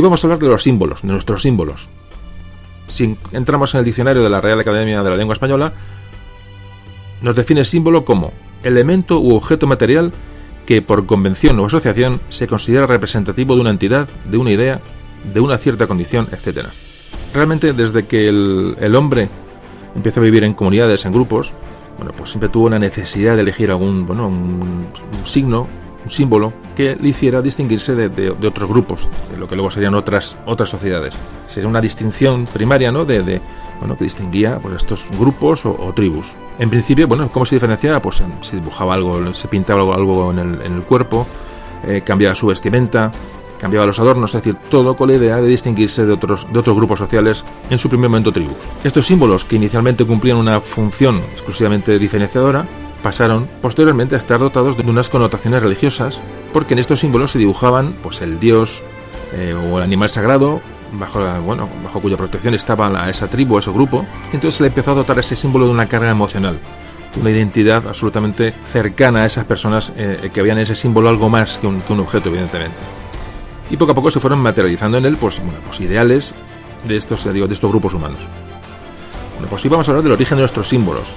Hoy vamos a hablar de los símbolos, de nuestros símbolos. Si entramos en el diccionario de la Real Academia de la Lengua Española, nos define símbolo como elemento u objeto material que por convención o asociación se considera representativo de una entidad, de una idea, de una cierta condición, etc. Realmente, desde que el hombre empieza a vivir en comunidades, en grupos, pues siempre tuvo la necesidad de elegir un signo, un símbolo que le hiciera distinguirse de otros grupos, de lo que luego serían otras sociedades. Sería una distinción primaria, ¿no? que distinguía estos grupos o tribus. En principio, ¿cómo se diferenciaba? Pues se dibujaba algo, se pintaba algo en el cuerpo, cambiaba su vestimenta, cambiaba los adornos, es decir, todo con la idea de distinguirse de otros grupos sociales, en su primer momento tribus. Estos símbolos, que inicialmente cumplían una función exclusivamente diferenciadora, pasaron posteriormente a estar dotados de unas connotaciones religiosas, porque en estos símbolos se dibujaban el dios o el animal sagrado, bajo cuya protección estaba esa tribu, ese grupo. Entonces se le empezó a dotar ese símbolo de una carga emocional, una identidad absolutamente cercana a esas personas que veían en ese símbolo algo más que un objeto, evidentemente. Y poco a poco se fueron materializando en él ideales de estos grupos humanos. Hoy vamos a hablar del origen de nuestros símbolos,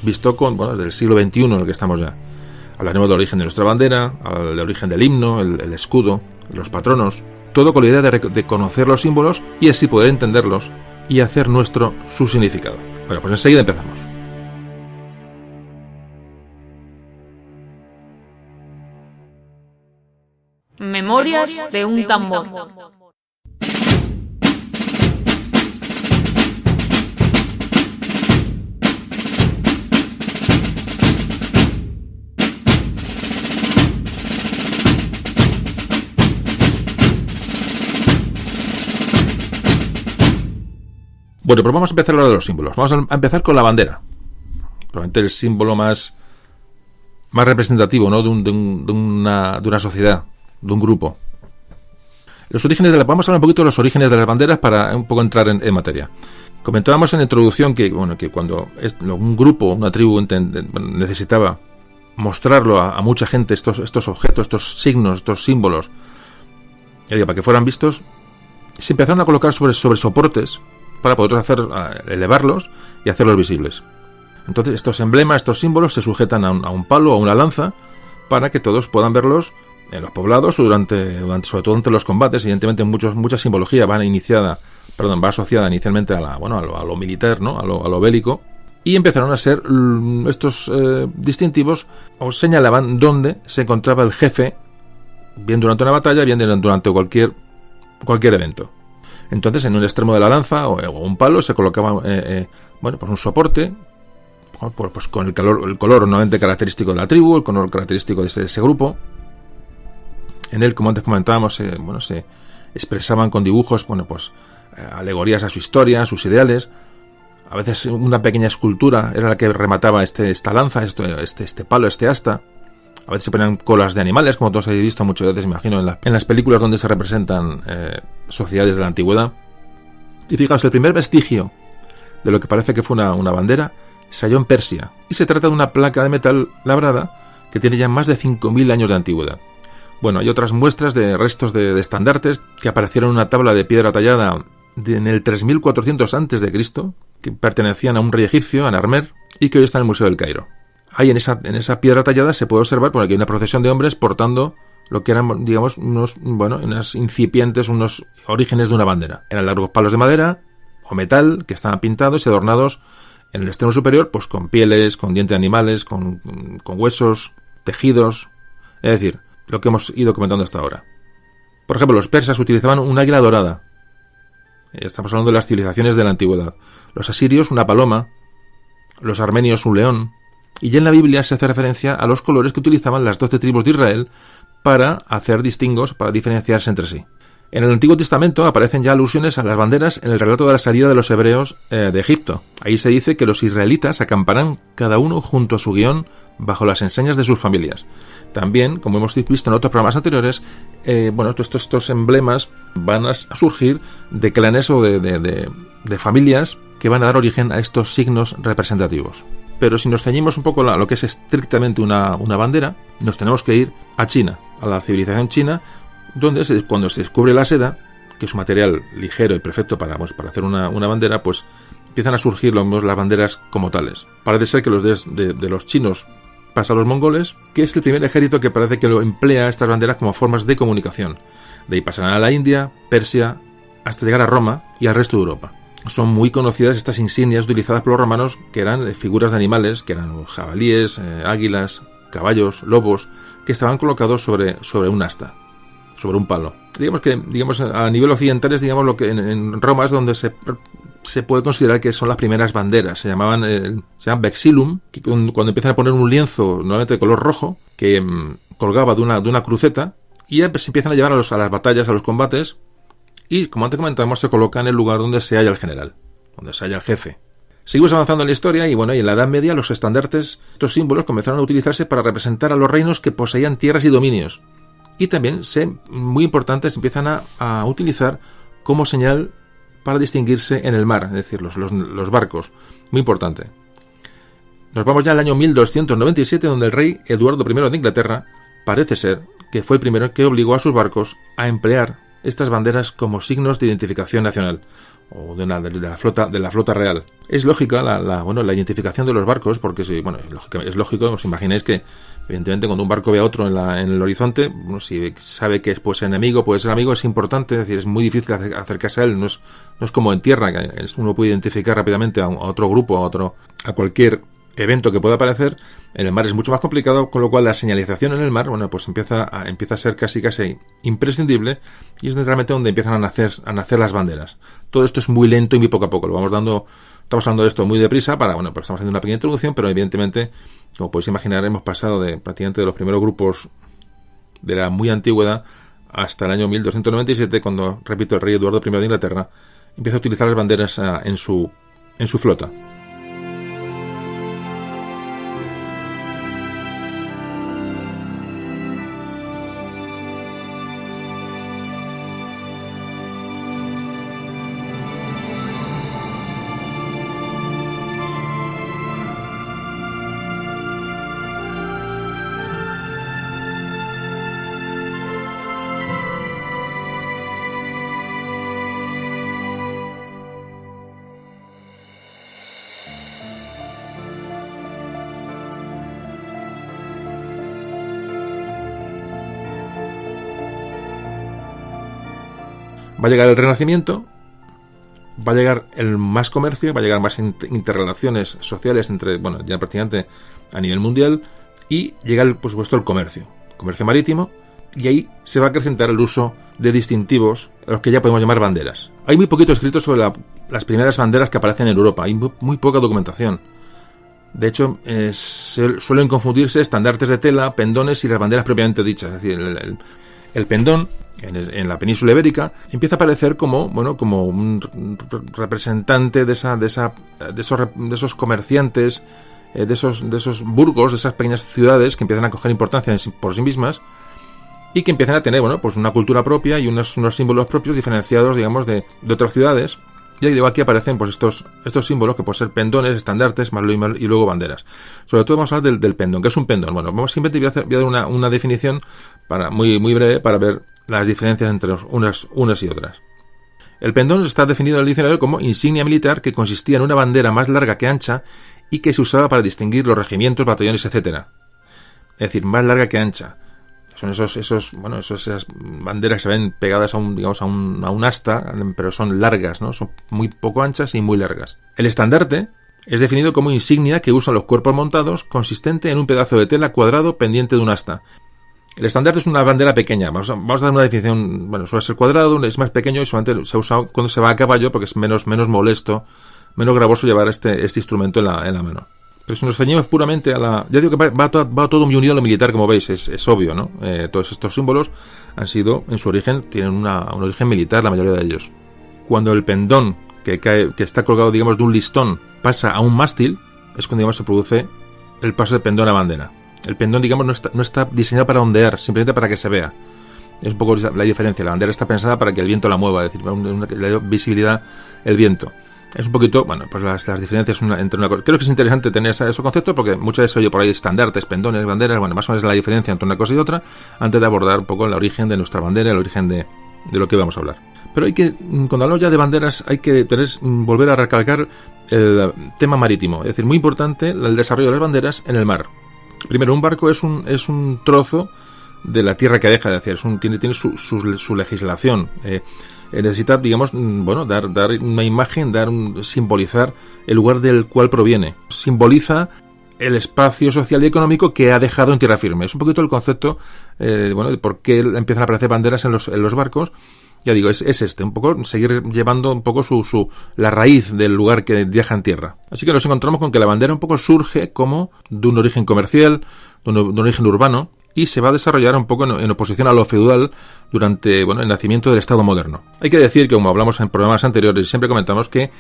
visto desde el siglo XXI en el que estamos ya. Hablaremos del origen de nuestra bandera, del origen del himno, el escudo, los patronos, todo con la idea de conocer los símbolos y así poder entenderlos y hacer nuestro su significado. Bueno, pues enseguida empezamos. Memorias de un tambor. Bueno, pues vamos a empezar a hablar de los símbolos. Vamos a empezar con la bandera. Probablemente el símbolo más representativo, ¿no? de una sociedad, de un grupo. Vamos a hablar un poquito de los orígenes de las banderas para un poco entrar en materia. Comentábamos en la introducción que cuando un grupo, una tribu necesitaba mostrarlo a mucha gente, estos objetos, estos signos, estos símbolos, para que fueran vistos, se empezaron a colocar sobre soportes para poder elevarlos y hacerlos visibles. Entonces estos emblemas, estos símbolos se sujetan a un palo o a una lanza para que todos puedan verlos en los poblados o sobre todo entre los combates. Evidentemente mucha simbología va asociada inicialmente a lo militar, ¿no? a lo bélico, y empezaron a ser estos distintivos, o señalaban dónde se encontraba el jefe, bien durante una batalla, bien durante cualquier evento. Entonces, en un extremo de la lanza o un palo se colocaba un soporte, con el color normalmente característico de la tribu, el color característico de ese grupo. En él, como antes comentábamos, se expresaban con dibujos, alegorías a su historia, a sus ideales. A veces una pequeña escultura era la que remataba esta lanza, este palo, este asta. A veces se ponían colas de animales, como todos habéis visto muchas veces, imagino, en las películas donde se representan sociedades de la antigüedad. Y fijaos, el primer vestigio de lo que parece que fue una bandera se halló en Persia, y se trata de una placa de metal labrada que tiene ya más de 5.000 años de antigüedad. Hay otras muestras de restos de estandartes que aparecieron en una tabla de piedra tallada en el 3400 a.C., que pertenecían a un rey egipcio, a Narmer, y que hoy está en el Museo del Cairo. Ahí en esa piedra tallada se puede observar por aquí una procesión de hombres portando lo que eran, unos incipientes, unos orígenes de una bandera. Eran largos palos de madera o metal que estaban pintados y adornados en el extremo superior, con pieles, con dientes de animales, con huesos, tejidos, es decir, lo que hemos ido comentando hasta ahora. Por ejemplo, los persas utilizaban un águila dorada. Estamos hablando de las civilizaciones de la antigüedad. Los asirios, una paloma. Los armenios, un león. Y ya en la Biblia se hace referencia a los colores que utilizaban las 12 tribus de Israel para hacer distingos, para diferenciarse entre sí. En el Antiguo Testamento aparecen ya alusiones a las banderas en el relato de la salida de los hebreos de Egipto. Ahí se dice que los israelitas acamparán cada uno junto a su guión bajo las enseñas de sus familias. También, como hemos visto en otros programas anteriores, estos emblemas van a surgir de clanes o de familias que van a dar origen a estos signos representativos. Pero si nos ceñimos un poco a lo que es estrictamente una bandera, nos tenemos que ir a China, a la civilización china, donde cuando se descubre la seda, que es un material ligero y perfecto para hacer una bandera, pues empiezan a surgir las banderas como tales. Parece ser que los de los chinos pasa a los mongoles, que es el primer ejército que parece que lo emplea estas banderas como formas de comunicación. De ahí pasarán a la India, Persia, hasta llegar a Roma y al resto de Europa. Son muy conocidas estas insignias utilizadas por los romanos, que eran figuras de animales, que eran jabalíes, águilas, caballos, lobos, que estaban colocados sobre un asta, sobre un palo. Digamos a nivel occidental es lo que en Roma es donde se puede considerar que son las primeras banderas. Se llaman vexillum, que cuando empiezan a poner un lienzo, normalmente de color rojo, que colgaba de una cruceta, y ya se empiezan a llevar a las batallas, a los combates, y como antes comentamos, se coloca en el lugar donde se halla el general, donde se halla el jefe. Seguimos avanzando en la historia y en la Edad Media los estandartes, estos símbolos comenzaron a utilizarse para representar a los reinos que poseían tierras y dominios. Y también, muy importantes, se empiezan a utilizar como señal para distinguirse en el mar, es decir, los barcos. Muy importante. Nos vamos ya al año 1297, donde el rey Eduardo I de Inglaterra parece ser que fue el primero que obligó a sus barcos a emplear estas banderas como signos de identificación nacional o de la flota real. Es lógica la identificación de los barcos, porque es lógico, os imagináis que evidentemente cuando un barco ve a otro en el horizonte, si sabe que puede ser enemigo, puede ser amigo, es importante, es decir, es muy difícil acercarse a él, no es como en tierra, que uno puede identificar rápidamente a otro grupo, a cualquier evento que pueda aparecer. En el mar es mucho más complicado, con lo cual la señalización en el mar, pues empieza a ser casi imprescindible, y es realmente donde empiezan a nacer las banderas. Todo esto es muy lento y muy poco a poco, estamos hablando de esto muy deprisa pues estamos haciendo una pequeña introducción, pero evidentemente, como podéis imaginar, hemos pasado prácticamente de los primeros grupos de la muy antigüedad hasta el año 1297, cuando, repito, el rey Eduardo I de Inglaterra empieza a utilizar las banderas en su flota. Va a llegar el Renacimiento, va a llegar el más comercio, va a llegar más interrelaciones sociales ya prácticamente a nivel mundial, y llega, por supuesto, el comercio marítimo, y ahí se va a acrecentar el uso de distintivos, a los que ya podemos llamar banderas. Hay muy poquito escrito sobre las primeras banderas que aparecen en Europa, hay muy poca documentación. De hecho, suelen confundirse estandartes de tela, pendones y las banderas propiamente dichas. Es decir, el pendón en la península ibérica empieza a aparecer como un representante de esos comerciantes, de esos burgos, de esas pequeñas ciudades que empiezan a coger importancia por sí mismas y que empiezan a tener pues una cultura propia y unos símbolos propios diferenciados, digamos, de otras ciudades. Y aquí aparecen pues estos símbolos que pueden ser pendones, estandartes, y luego banderas. Sobre todo vamos a hablar del pendón. ¿Qué es un pendón? Simplemente voy a dar una definición muy breve para ver las diferencias entre unas y otras. El pendón está definido en el diccionario como insignia militar que consistía en una bandera más larga que ancha y que se usaba para distinguir los regimientos, batallones, etc. Es decir, más larga que ancha. Son esas banderas que se ven pegadas a un asta, pero son largas, ¿no? Son muy poco anchas y muy largas. El estandarte es definido como insignia que usan los cuerpos montados, consistente en un pedazo de tela cuadrado pendiente de un asta. El estandarte es una bandera pequeña. Vamos a dar una definición. Suele ser cuadrado, es más pequeño y solamente se usa cuando se va a caballo porque es menos molesto, menos gravoso llevar este instrumento en la mano. Pero si nos ceñimos puramente a ya digo que va todo muy unido a lo militar, como veis, es obvio, ¿no? Todos estos símbolos han sido, en su origen, tienen un origen militar, la mayoría de ellos. Cuando el pendón, que está colgado, digamos, de un listón, pasa a un mástil, es cuando, digamos, se produce el paso de pendón a bandera. El pendón, digamos, no está diseñado para ondear, simplemente para que se vea. Es un poco la diferencia. La bandera está pensada para que el viento la mueva, es decir, le da visibilidad el viento. Es un poquito, pues las diferencias entre una cosa. Creo que es interesante tener esos conceptos porque muchas veces oye por ahí estandartes, pendones, banderas, más o menos la diferencia entre una cosa y otra, antes de abordar un poco el origen de nuestra bandera, el origen de lo que vamos a hablar. Pero cuando hablamos ya de banderas, hay que volver a recalcar el tema marítimo. Es decir, muy importante el desarrollo de las banderas en el mar. Primero, un barco es un trozo de la tierra que deja, es decir, tiene su legislación. Necesita, digamos, dar una imagen, simbolizar el lugar del cual proviene. Simboliza el espacio social y económico que ha dejado en tierra firme. Es un poquito el concepto de por qué empiezan a aparecer banderas en los barcos. Ya digo, es un poco seguir llevando un poco la raíz del lugar que viaja en tierra. Así que nos encontramos con que la bandera un poco surge como de un origen comercial, de un origen urbano, y se va a desarrollar un poco en oposición a lo feudal durante el nacimiento del Estado moderno. Hay que decir que, como hablamos en programas anteriores, siempre comentamos que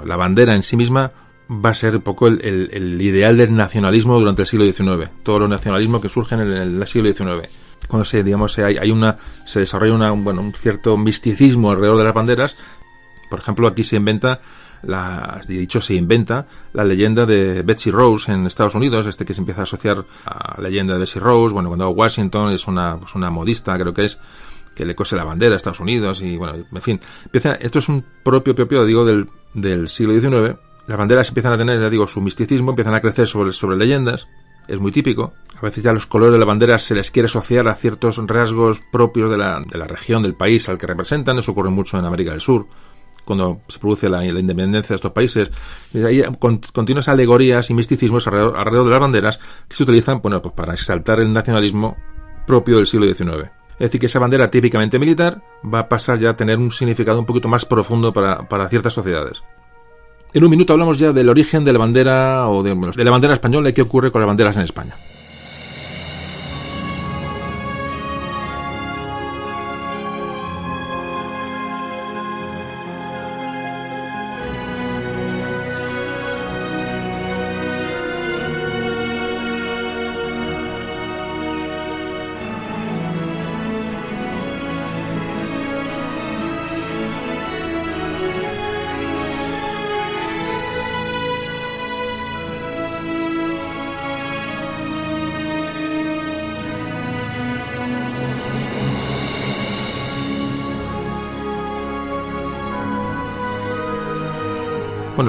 la bandera en sí misma va a ser un poco el ideal del nacionalismo durante el siglo XIX. Todo los nacionalismos que surgen en el siglo XIX. Cuando se desarrolla un cierto misticismo alrededor de las banderas. Por ejemplo, aquí se inventa la leyenda de Betsy Rose en Estados Unidos, que se empieza a asociar a la leyenda de Betsy Rose. Cuando Washington es una modista, creo que le cose la bandera a Estados Unidos, y en fin, esto es un propio del siglo XIX. Las banderas empiezan a tener, su misticismo, empiezan a crecer sobre leyendas. Es muy típico. A veces ya los colores de la bandera se les quiere asociar a ciertos rasgos propios de la región, del país al que representan. Eso ocurre mucho en América del Sur, cuando se produce la independencia de estos países. Hay continuas alegorías y misticismos alrededor de las banderas que se utilizan para exaltar el nacionalismo propio del siglo XIX. Es decir, que esa bandera típicamente militar va a pasar ya a tener un significado un poquito más profundo para ciertas sociedades. En un minuto hablamos ya del origen de la bandera de la bandera española y qué ocurre con las banderas en España.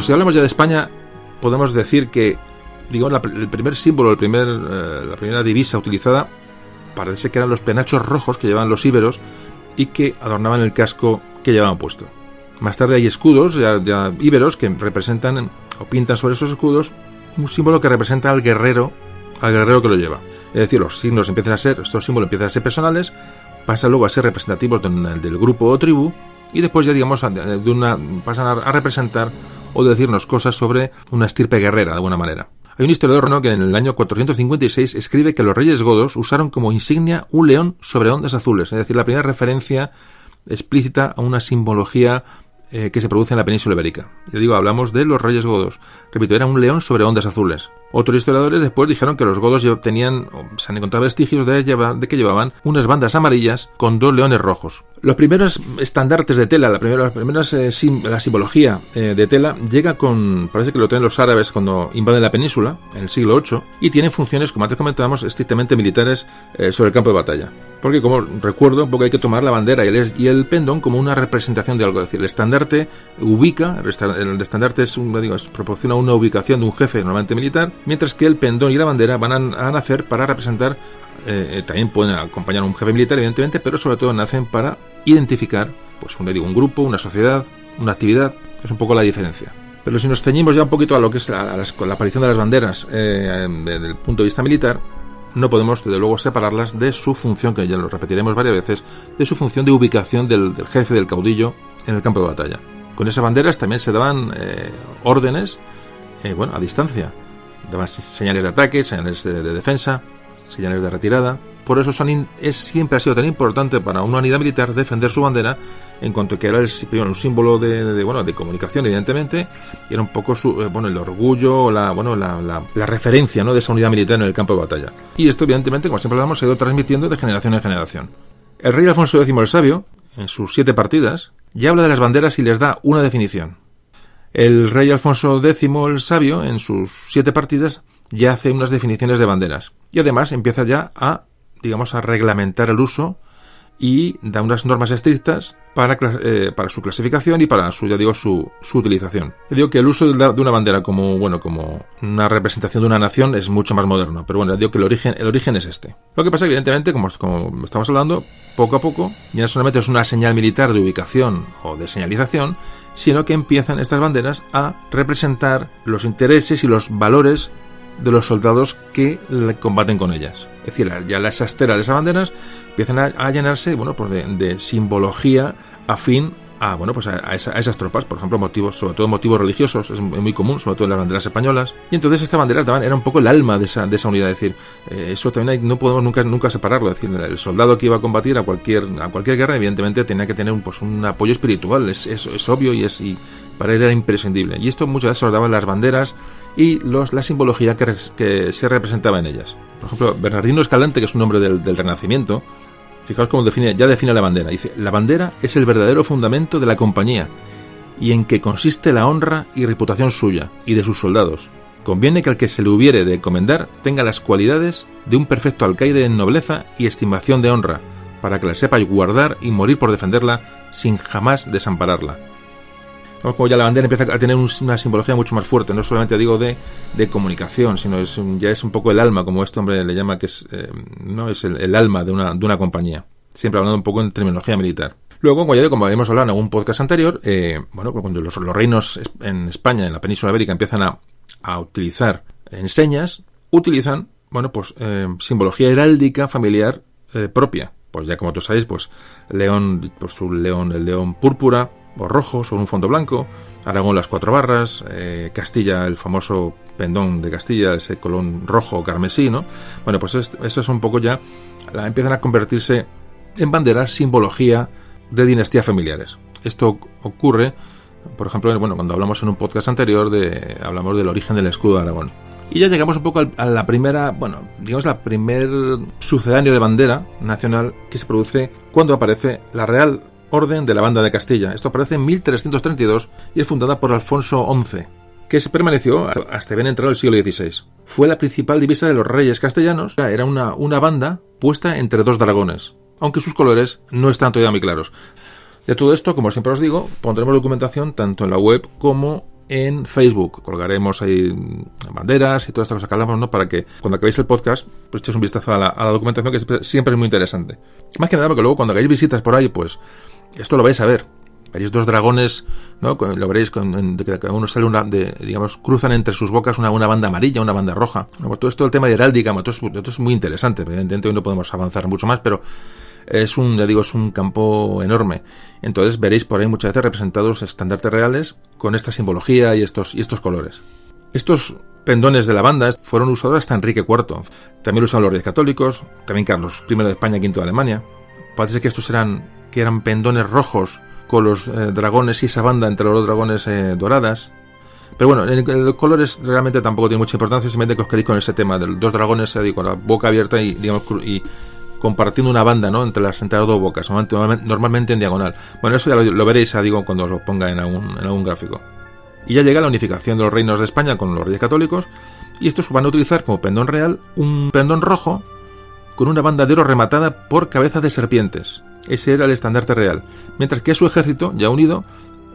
Si hablamos ya de España, podemos decir que, digamos, el primer símbolo, la primera divisa utilizada, parece que eran los penachos rojos que llevaban los íberos y que adornaban el casco que llevaban puesto. Más tarde hay escudos ya íberos que representan o pintan sobre esos escudos un símbolo que representa al guerrero que lo lleva. Es decir, estos símbolos empiezan a ser personales, pasan luego a ser representativos del grupo o tribu, y después ya, digamos, pasan a representar o decirnos cosas sobre una estirpe guerrera, de alguna manera. Hay un historiador que en el año 456 escribe que los reyes godos usaron como insignia un león sobre ondas azules, es decir, la primera referencia explícita a una simbología que se produce en la península ibérica. Ya digo, hablamos de los reyes godos. Repito, era un león sobre ondas azules. Otros historiadores después dijeron que los godos se han encontrado vestigios de que llevaban unas bandas amarillas con 2 leones rojos. Los primeros estandartes de tela, la simbología de tela, parece que lo tienen los árabes cuando invaden la península, en el siglo VIII, y tienen funciones, como antes comentábamos, estrictamente militares sobre el campo de batalla. Porque, como recuerdo, un poco hay que tomar la bandera y el pendón como una representación de algo. Es decir, el estandarte el estandarte proporciona una ubicación de un jefe normalmente militar, mientras que el pendón y la bandera van a nacer para representar, también pueden acompañar a un jefe militar, evidentemente, pero sobre todo nacen para identificar un grupo, una sociedad, una actividad. Es un poco la diferencia. Pero si nos ceñimos ya un poquito a lo que es la aparición de las banderas desde el punto de vista militar, no podemos, desde luego, separarlas de su función, que ya lo repetiremos varias veces, de su función de ubicación del jefe, del caudillo, en el campo de batalla. Con esas banderas también se daban órdenes, a distancia. Daban señales de ataque, señales de defensa, señales de retirada. Por eso siempre ha sido tan importante para una unidad militar defender su bandera, en cuanto que era un símbolo de comunicación, evidentemente, y era un poco el orgullo, la referencia, ¿no?, de esa unidad militar en el campo de batalla. Y esto, evidentemente, como siempre hablamos, se ha ido transmitiendo de generación en generación. El rey Alfonso X el Sabio, en sus 7 partidas, ya habla de las banderas y les da una definición. El rey Alfonso X el Sabio, en sus 7 partidas, ya hace unas definiciones de banderas. Y además empieza ya a reglamentar el uso y da unas normas estrictas para su clasificación y para su utilización. Yo digo que el uso de una bandera como una representación de una nación es mucho más moderno, pero bueno, digo que el origen es este. Lo que pasa es que evidentemente, como estamos hablando, poco a poco ya no solamente es una señal militar de ubicación o de señalización, sino que empiezan estas banderas a representar los intereses y los valores de los soldados que combaten con ellas. Es decir, ya las asteras de esas banderas empiezan a llenarse de simbología afín a esas tropas, por ejemplo, sobre todo motivos religiosos, es muy común, sobre todo en las banderas españolas. Y entonces estas banderas era un poco el alma de esa unidad, es decir, eso también no podemos nunca separarlo, es decir, el soldado que iba a combatir a cualquier guerra, evidentemente tenía que tener un apoyo espiritual, es obvio y para él era imprescindible. Y esto muchas veces se lo daban las banderas y la simbología que se representaba en ellas. Por ejemplo, Bernardino Escalante, que es un hombre del Renacimiento, fijaos cómo define la bandera. Dice: la bandera es el verdadero fundamento de la compañía y en que consiste la honra y reputación suya y de sus soldados. Conviene que al que se le hubiere de encomendar tenga las cualidades de un perfecto alcaide en nobleza y estimación de honra, para que la sepa guardar y morir por defenderla sin jamás desampararla. Como ya la bandera empieza a tener una simbología mucho más fuerte, no solamente digo de comunicación, sino ya es un poco el alma, como este hombre le llama, que es el alma de una compañía, siempre hablando un poco en terminología militar. Luego, como habíamos hablado en algún podcast anterior, cuando los reinos en España, en la península ibérica, empiezan a utilizar enseñas, utilizan simbología heráldica familiar propia. Pues ya como todos sabéis, el león púrpura o rojo sobre un fondo blanco, Aragón las 4 barras, Castilla el famoso pendón de Castilla, ese colón rojo o carmesí, ¿no? Bueno, pues eso es un poco ya, empiezan a convertirse en banderas, simbología de dinastías familiares. Esto ocurre, por ejemplo, cuando hablamos en un podcast anterior hablamos del origen del escudo de Aragón. Y ya llegamos un poco a la primera, la primer sucedáneo de bandera nacional que se produce cuando aparece la Real Orden de la Banda de Castilla. Esto aparece en 1332 y es fundada por Alfonso XI, que se permaneció hasta bien entrado el siglo XVI. Fue la principal divisa de los reyes castellanos. Era una banda puesta entre 2 dragones, aunque sus colores no están todavía muy claros. De todo esto, como siempre os digo, pondremos documentación tanto en la web como en Facebook. Colgaremos ahí banderas y todas estas cosas que hablamos, ¿no? Para que cuando acabéis el podcast echéis un vistazo a la documentación, que siempre es muy interesante. Más que nada porque luego cuando hagáis visitas por ahí, esto lo vais a ver. Veréis 2 dragones, ¿no? Lo veréis de que cada uno sale cruzan entre sus bocas una banda amarilla, una banda roja. Todo esto, el tema de heráldica, todo es muy interesante. Evidentemente hoy no podemos avanzar mucho más, pero es un campo enorme. Entonces veréis por ahí muchas veces representados estandartes reales con esta simbología y estos colores. Estos pendones de la banda fueron usados hasta Enrique IV. También lo usaron los reyes católicos, también Carlos I de España, V de Alemania. Parece que estos eran pendones rojos con los dragones y esa banda entre los dragones doradas. Pero bueno, el colores realmente tampoco tiene mucha importancia, simplemente que os quedéis con ese tema de los 2 dragones con la boca abierta y compartiendo una banda, ¿no? entre las 2 bocas, normalmente en diagonal. Bueno, eso ya lo veréis, cuando os lo ponga en algún gráfico. Y ya llega la unificación de los reinos de España con los reyes católicos, y estos van a utilizar como pendón real un pendón rojo con una banda de oro rematada por cabeza de serpientes. Ese era el estandarte real. Mientras que su ejército, ya unido,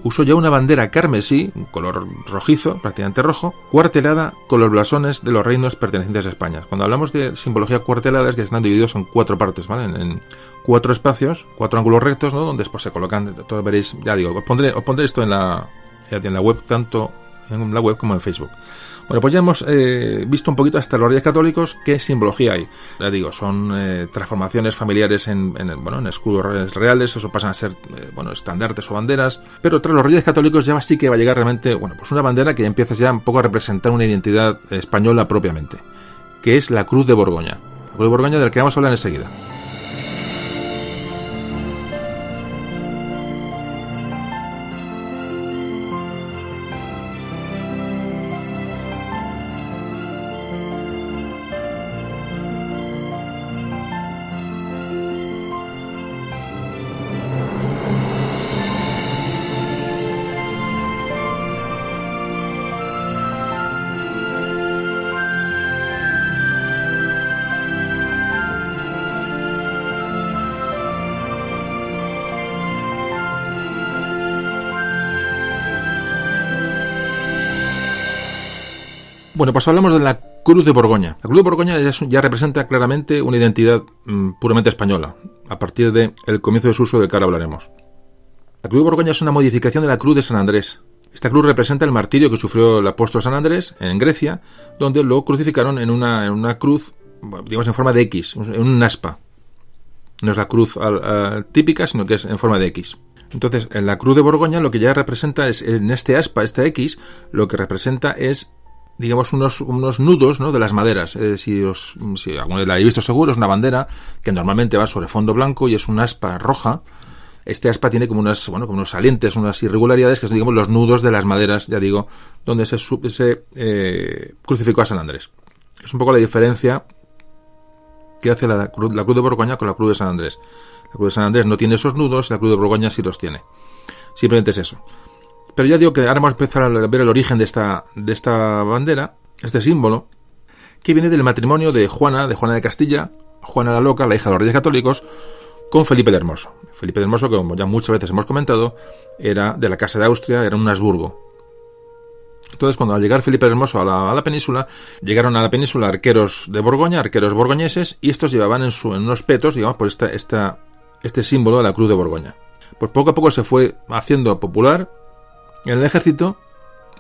usó ya una bandera carmesí, un color rojizo, prácticamente rojo, cuartelada con los blasones de los reinos pertenecientes a España. Cuando hablamos de simbología cuartelada es que están divididos en 4 partes, ¿vale? En 4 espacios, 4 ángulos rectos, ¿no? Donde después se colocan, todos veréis, ya digo, os pondré esto en la web, tanto en la web como en Facebook. Bueno, pues ya hemos visto un poquito hasta los reyes católicos qué simbología hay. Ya digo, son transformaciones familiares en escudos reales, eso pasan a ser estandartes o banderas, pero tras los reyes católicos ya sí que va a llegar realmente, una bandera que ya empieza ya un poco a representar una identidad española propiamente, que es la Cruz de Borgoña. La Cruz de Borgoña, de la que vamos a hablar enseguida. Bueno, pues hablamos de la Cruz de Borgoña. La Cruz de Borgoña ya representa claramente una identidad puramente española, a partir del comienzo de su uso, del que ahora hablaremos. La Cruz de Borgoña es una modificación de la Cruz de San Andrés. Esta cruz representa el martirio que sufrió el apóstol San Andrés en Grecia, donde lo crucificaron en una cruz, digamos, en forma de X, en un aspa. No es la cruz típica, sino que es en forma de X. Entonces, en la Cruz de Borgoña lo que ya representa es, en este aspa, esta X, lo que representa es, digamos, unos nudos, ¿no?, de las maderas. Si alguna vez la habéis visto seguro, es una bandera que normalmente va sobre fondo blanco y es un aspa roja. Este aspa tiene como unos salientes, unas irregularidades que son, digamos, los nudos de las maderas, ya digo, donde se crucificó a San Andrés. Es un poco la diferencia que hace la Cruz de Borgoña con la Cruz de San Andrés. La Cruz de San Andrés no tiene esos nudos, la Cruz de Borgoña sí los tiene. Simplemente es eso. Pero ya digo que ahora vamos a empezar a ver el origen de esta bandera, este símbolo, que viene del matrimonio de Juana de Castilla, Juana la Loca, la hija de los Reyes Católicos, con Felipe el Hermoso. Felipe el Hermoso, que como ya muchas veces hemos comentado, era de la Casa de Austria, era un Habsburgo. Entonces, cuando al llegar Felipe el Hermoso a la península, llegaron a la península arqueros de Borgoña, arqueros borgoñeses, y estos llevaban en unos petos, digamos, por este símbolo de la Cruz de Borgoña. Pues poco a poco se fue haciendo popular en el ejército,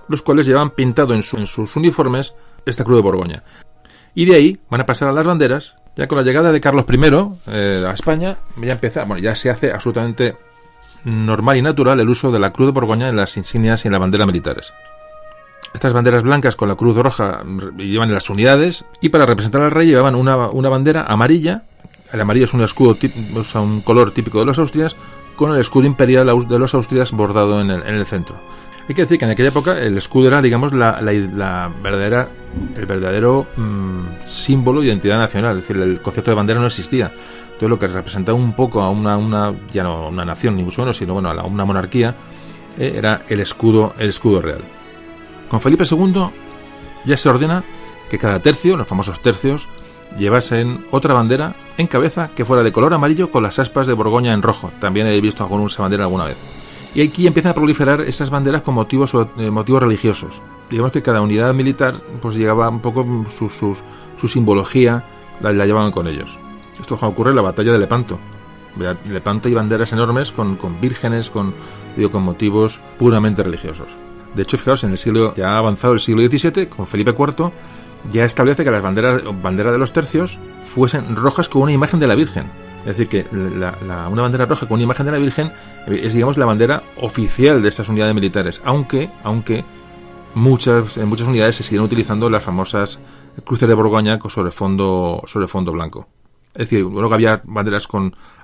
los cuales llevaban pintado en sus uniformes esta Cruz de Borgoña. Y de ahí van a pasar a las banderas. Ya con la llegada de Carlos I a España, ya se hace absolutamente normal y natural el uso de la Cruz de Borgoña en las insignias y en la bandera militares. Estas banderas blancas con la cruz roja llevan en las unidades, y para representar al rey llevaban una bandera amarilla. El amarillo es un escudo, un color típico de los Austrias, con el escudo imperial de los Austrias bordado en el centro. Hay que decir que en aquella época el escudo era, digamos, el verdadero símbolo de identidad nacional. Es decir, el concepto de bandera no existía. Entonces, lo que representaba un poco a ya no una nación ni mucho menos, sino bueno, a una monarquía, era el escudo real. Con Felipe II ya se ordena que cada tercio, los famosos tercios, llevasen otra bandera en cabeza que fuera de color amarillo con las aspas de Borgoña en rojo. También he visto esa bandera alguna vez. Y aquí empiezan a proliferar esas banderas con motivos religiosos. Digamos que cada unidad militar pues llevaba un poco su simbología, la llevaban con ellos. Esto ocurre en la batalla de Lepanto. En Lepanto hay banderas enormes con vírgenes, con motivos puramente religiosos. De hecho, fijaos, ya ha avanzado el siglo XVII, con Felipe IV, ya establece que las banderas de los tercios fuesen rojas con una imagen de la Virgen. Es decir, que una bandera roja con una imagen de la Virgen es, digamos, la bandera oficial de estas unidades militares, aunque en muchas unidades se siguen utilizando las famosas cruces de Borgoña sobre fondo blanco. Es decir, luego había banderas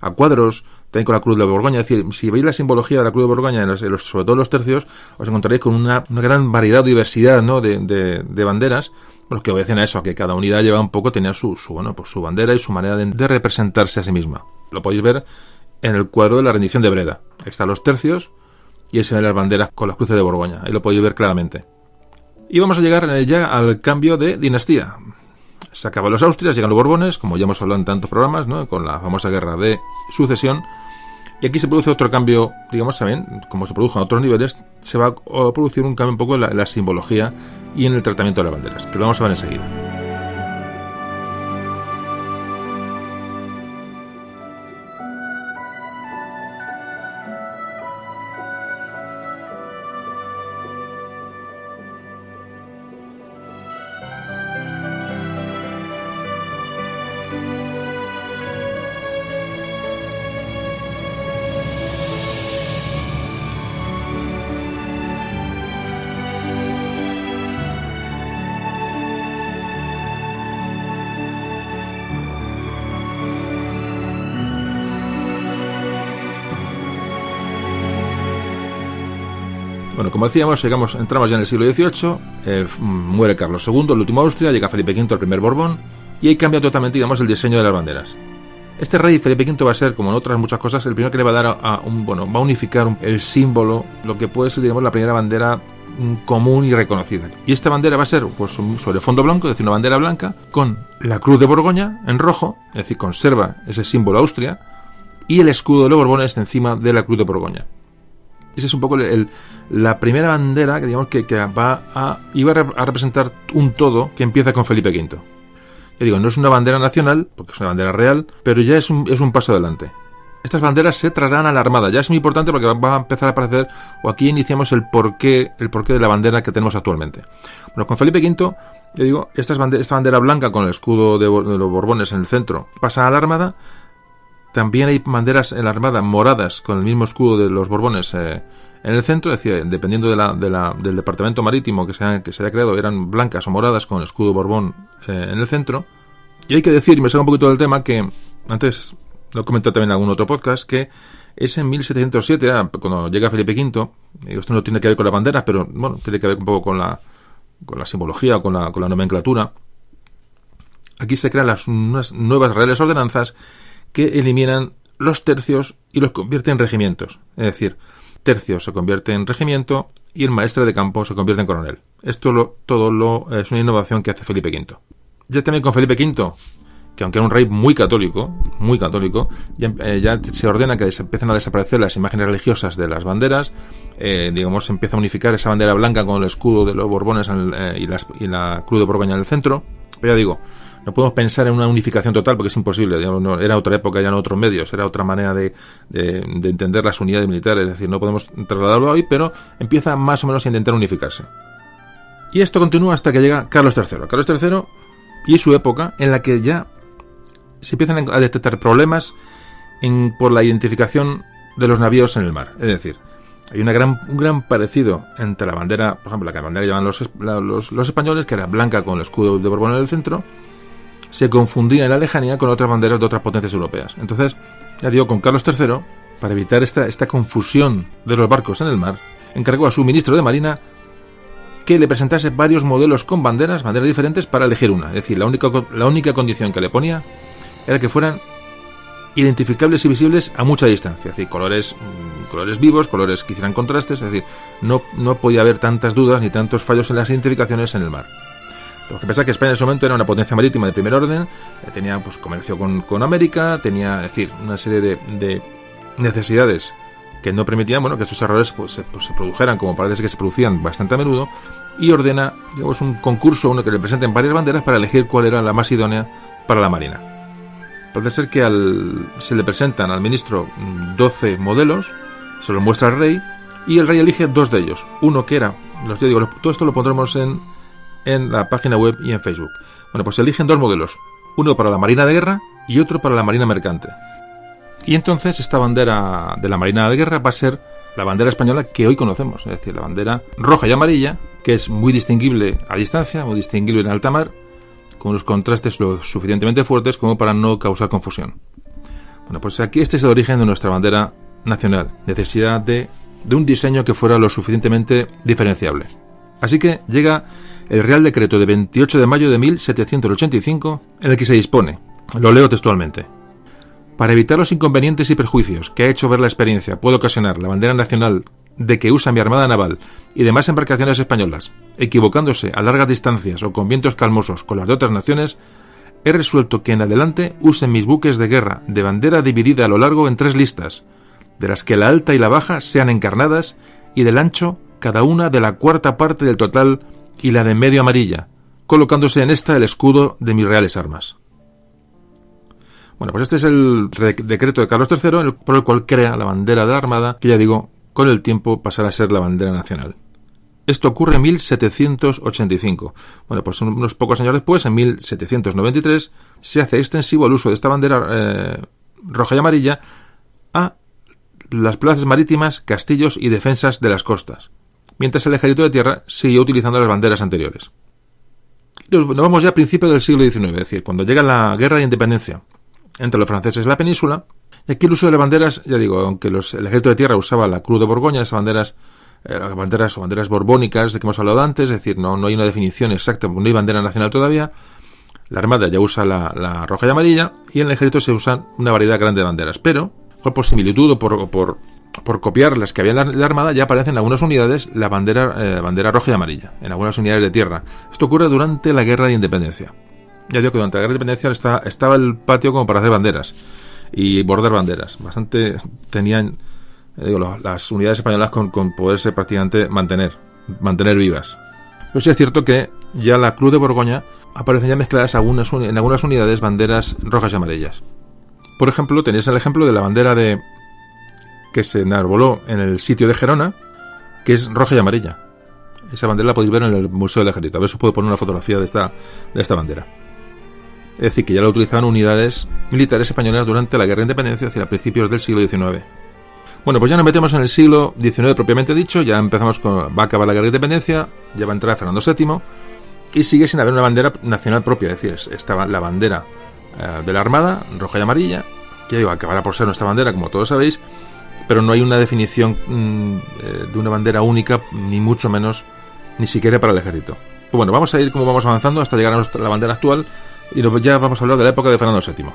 a cuadros, también con la Cruz de Borgoña. Es decir, si veis la simbología de la Cruz de Borgoña, sobre todo los tercios, os encontraréis con una gran variedad o diversidad, ¿no?, de banderas, los que obedecen a eso, a que cada unidad lleva un poco, tenía su bandera y su manera de representarse a sí misma. Lo podéis ver en el cuadro de la rendición de Breda. Ahí están los tercios y ahí se ven las banderas con las cruces de Borgoña. Ahí lo podéis ver claramente. Y vamos a llegar ya al cambio de dinastía. Se acaban los Austrias, llegan los Borbones, como ya hemos hablado en tantos programas, ¿no?, con la famosa guerra de sucesión. Y aquí se produce otro cambio, digamos, también, como se produjo en otros niveles, se va a producir un cambio un poco en la simbología y en el tratamiento de las banderas, que lo vamos a ver enseguida. Bueno, como decíamos, entramos ya en el siglo XVIII, muere Carlos II, el último Austria, llega Felipe V, el primer Borbón, y ahí cambia totalmente, digamos, el diseño de las banderas. Este rey, Felipe V, va a ser, como en otras muchas cosas, el primero que le va a dar va a unificar el símbolo, lo que puede ser, digamos, la primera bandera común y reconocida. Y esta bandera va a ser, pues, sobre fondo blanco, es decir, una bandera blanca, con la Cruz de Borgoña en rojo, es decir, conserva ese símbolo Austria, y el escudo de los Borbones encima de la Cruz de Borgoña. Esa es un poco la primera bandera que digamos que iba a representar un todo que empieza con Felipe V. Ya digo, no es una bandera nacional, porque es una bandera real, pero ya es un paso adelante. Estas banderas se trasladan a la Armada. Ya es muy importante porque va a empezar a aparecer, o aquí iniciamos el porqué de la bandera que tenemos actualmente. Bueno, con Felipe V, ya digo, esta bandera blanca con el escudo de los Borbones en el centro pasa a la Armada. También hay banderas en la Armada moradas con el mismo escudo de los Borbones en el centro, es decir, dependiendo del departamento marítimo que se haya creado, eran blancas o moradas con el escudo Borbón en el centro. Y hay que decir, y me salgo un poquito del tema, que antes lo he comentado también en algún otro podcast, que es en 1707, cuando llega Felipe V, esto no tiene que ver con la bandera, pero bueno, tiene que ver un poco con la simbología, con la nomenclatura. Aquí se crean unas nuevas reales ordenanzas que eliminan los tercios y los convierten en regimientos. Es decir, tercio se convierte en regimiento y el maestre de campo se convierte en coronel. Esto es una innovación que hace Felipe V. Ya también con Felipe V, que aunque era un rey muy católico, ya se ordena que empiezan a desaparecer las imágenes religiosas de las banderas, se empieza a unificar esa bandera blanca con el escudo de los Borbones y la cruz de Borgoña en el centro. Pero ya digo, no podemos pensar en una unificación total porque es imposible. Era otra época, eran otros medios, era otra manera de entender las unidades militares. Es decir, no podemos trasladarlo hoy, pero empieza más o menos a intentar unificarse. Y esto continúa hasta que llega Carlos III. Carlos III y su época en la que ya se empiezan a detectar problemas por la identificación de los navíos en el mar. Es decir, hay un gran parecido entre la bandera, por ejemplo, la bandera que llevan los españoles, que era blanca con el escudo de Borbón en el centro, se confundía en la lejanía con otras banderas de otras potencias europeas. Entonces, ya digo, con Carlos III, para evitar esta confusión de los barcos en el mar, encargó a su ministro de Marina que le presentase varios modelos con banderas diferentes para elegir una. Es decir, la única condición que le ponía era que fueran identificables y visibles a mucha distancia. Es decir, colores vivos, colores que hicieran contrastes. Es decir, no podía haber tantas dudas ni tantos fallos en las identificaciones en el mar. Tenemos que pensar que España en ese momento era una potencia marítima de primer orden, tenía comercio con América, tenía, es decir, una serie de necesidades que no permitían que estos errores se produjeran, como parece que se producían bastante a menudo, y ordena un concurso, que le presenten varias banderas para elegir cuál era la más idónea para la Marina. Parece ser que se le presentan al ministro 12 modelos, se los muestra al rey, y el rey elige 2 de ellos. Uno que era, todo esto lo pondremos en la página web y en Facebook. Bueno, pues se eligen 2 modelos, uno para la Marina de Guerra y otro para la Marina Mercante. Y entonces esta bandera de la Marina de Guerra va a ser la bandera española que hoy conocemos, es decir, la bandera roja y amarilla, que es muy distinguible a distancia, muy distinguible en alta mar, con unos contrastes lo suficientemente fuertes como para no causar confusión. Bueno, pues aquí este es el origen de nuestra bandera nacional, necesidad de un diseño que fuera lo suficientemente diferenciable. Así que llega el Real Decreto de 28 de mayo de 1785, en el que se dispone, lo leo textualmente: para evitar los inconvenientes y perjuicios que ha hecho ver la experiencia puede ocasionar la bandera nacional de que usa mi armada naval y demás embarcaciones españolas, equivocándose a largas distancias o con vientos calmosos con las de otras naciones, he resuelto que en adelante usen mis buques de guerra de bandera dividida a lo largo en 3 listas, de las que la alta y la baja sean encarnadas y del ancho cada una de la 4ª parte del total y la de en medio amarilla, colocándose en esta el escudo de mis reales armas. Bueno, pues este es el decreto de Carlos III, por el cual crea la bandera de la Armada, que ya digo, con el tiempo pasará a ser la bandera nacional. Esto ocurre en 1785. Bueno, pues unos pocos años después, en 1793, se hace extensivo el uso de esta bandera roja y amarilla a las plazas marítimas, castillos y defensas de las costas, mientras el ejército de tierra siguió utilizando las banderas anteriores. Nos vamos ya a principios del siglo XIX, es decir, cuando llega la Guerra de Independencia entre los franceses y la península, y aquí el uso de las banderas, ya digo, aunque el ejército de tierra usaba la cruz de Borgoña, esas banderas borbónicas de que hemos hablado antes, es decir, no hay una definición exacta, no hay bandera nacional todavía. La Armada ya usa la roja y amarilla, y en el ejército se usan una variedad grande de banderas, pero por similitud o por copiar las que había en la Armada, ya aparecen en algunas unidades la bandera roja y amarilla, en algunas unidades de tierra. Esto ocurre durante la Guerra de Independencia. Ya digo que durante la Guerra de Independencia estaba el patio como para hacer banderas y bordar banderas. Tenían las unidades españolas con poderse prácticamente mantener vivas. Pero sí es cierto que ya la Cruz de Borgoña aparecen ya mezcladas en algunas unidades banderas rojas y amarillas. Por ejemplo, tenéis el ejemplo de la bandera que se enarboló en el sitio de Gerona, que es roja y amarilla. Esa bandera la podéis ver en el Museo del Ejército. A ver si os puedo poner una fotografía de esta bandera. Es decir, que ya la utilizaban unidades militares españolas durante la Guerra de Independencia hacia principios del siglo XIX. Bueno, pues ya nos metemos en el siglo XIX propiamente dicho. Ya empezamos va a acabar la Guerra de Independencia, ya va a entrar Fernando VII y sigue sin haber una bandera nacional propia. Es decir, estaba la bandera de la Armada, roja y amarilla, que acabará por ser nuestra bandera, como todos sabéis, pero no hay una definición de una bandera única, ni mucho menos, ni siquiera para el ejército. Pues bueno, vamos a ir como vamos avanzando hasta llegar a la bandera actual y ya vamos a hablar de la época de Fernando VII.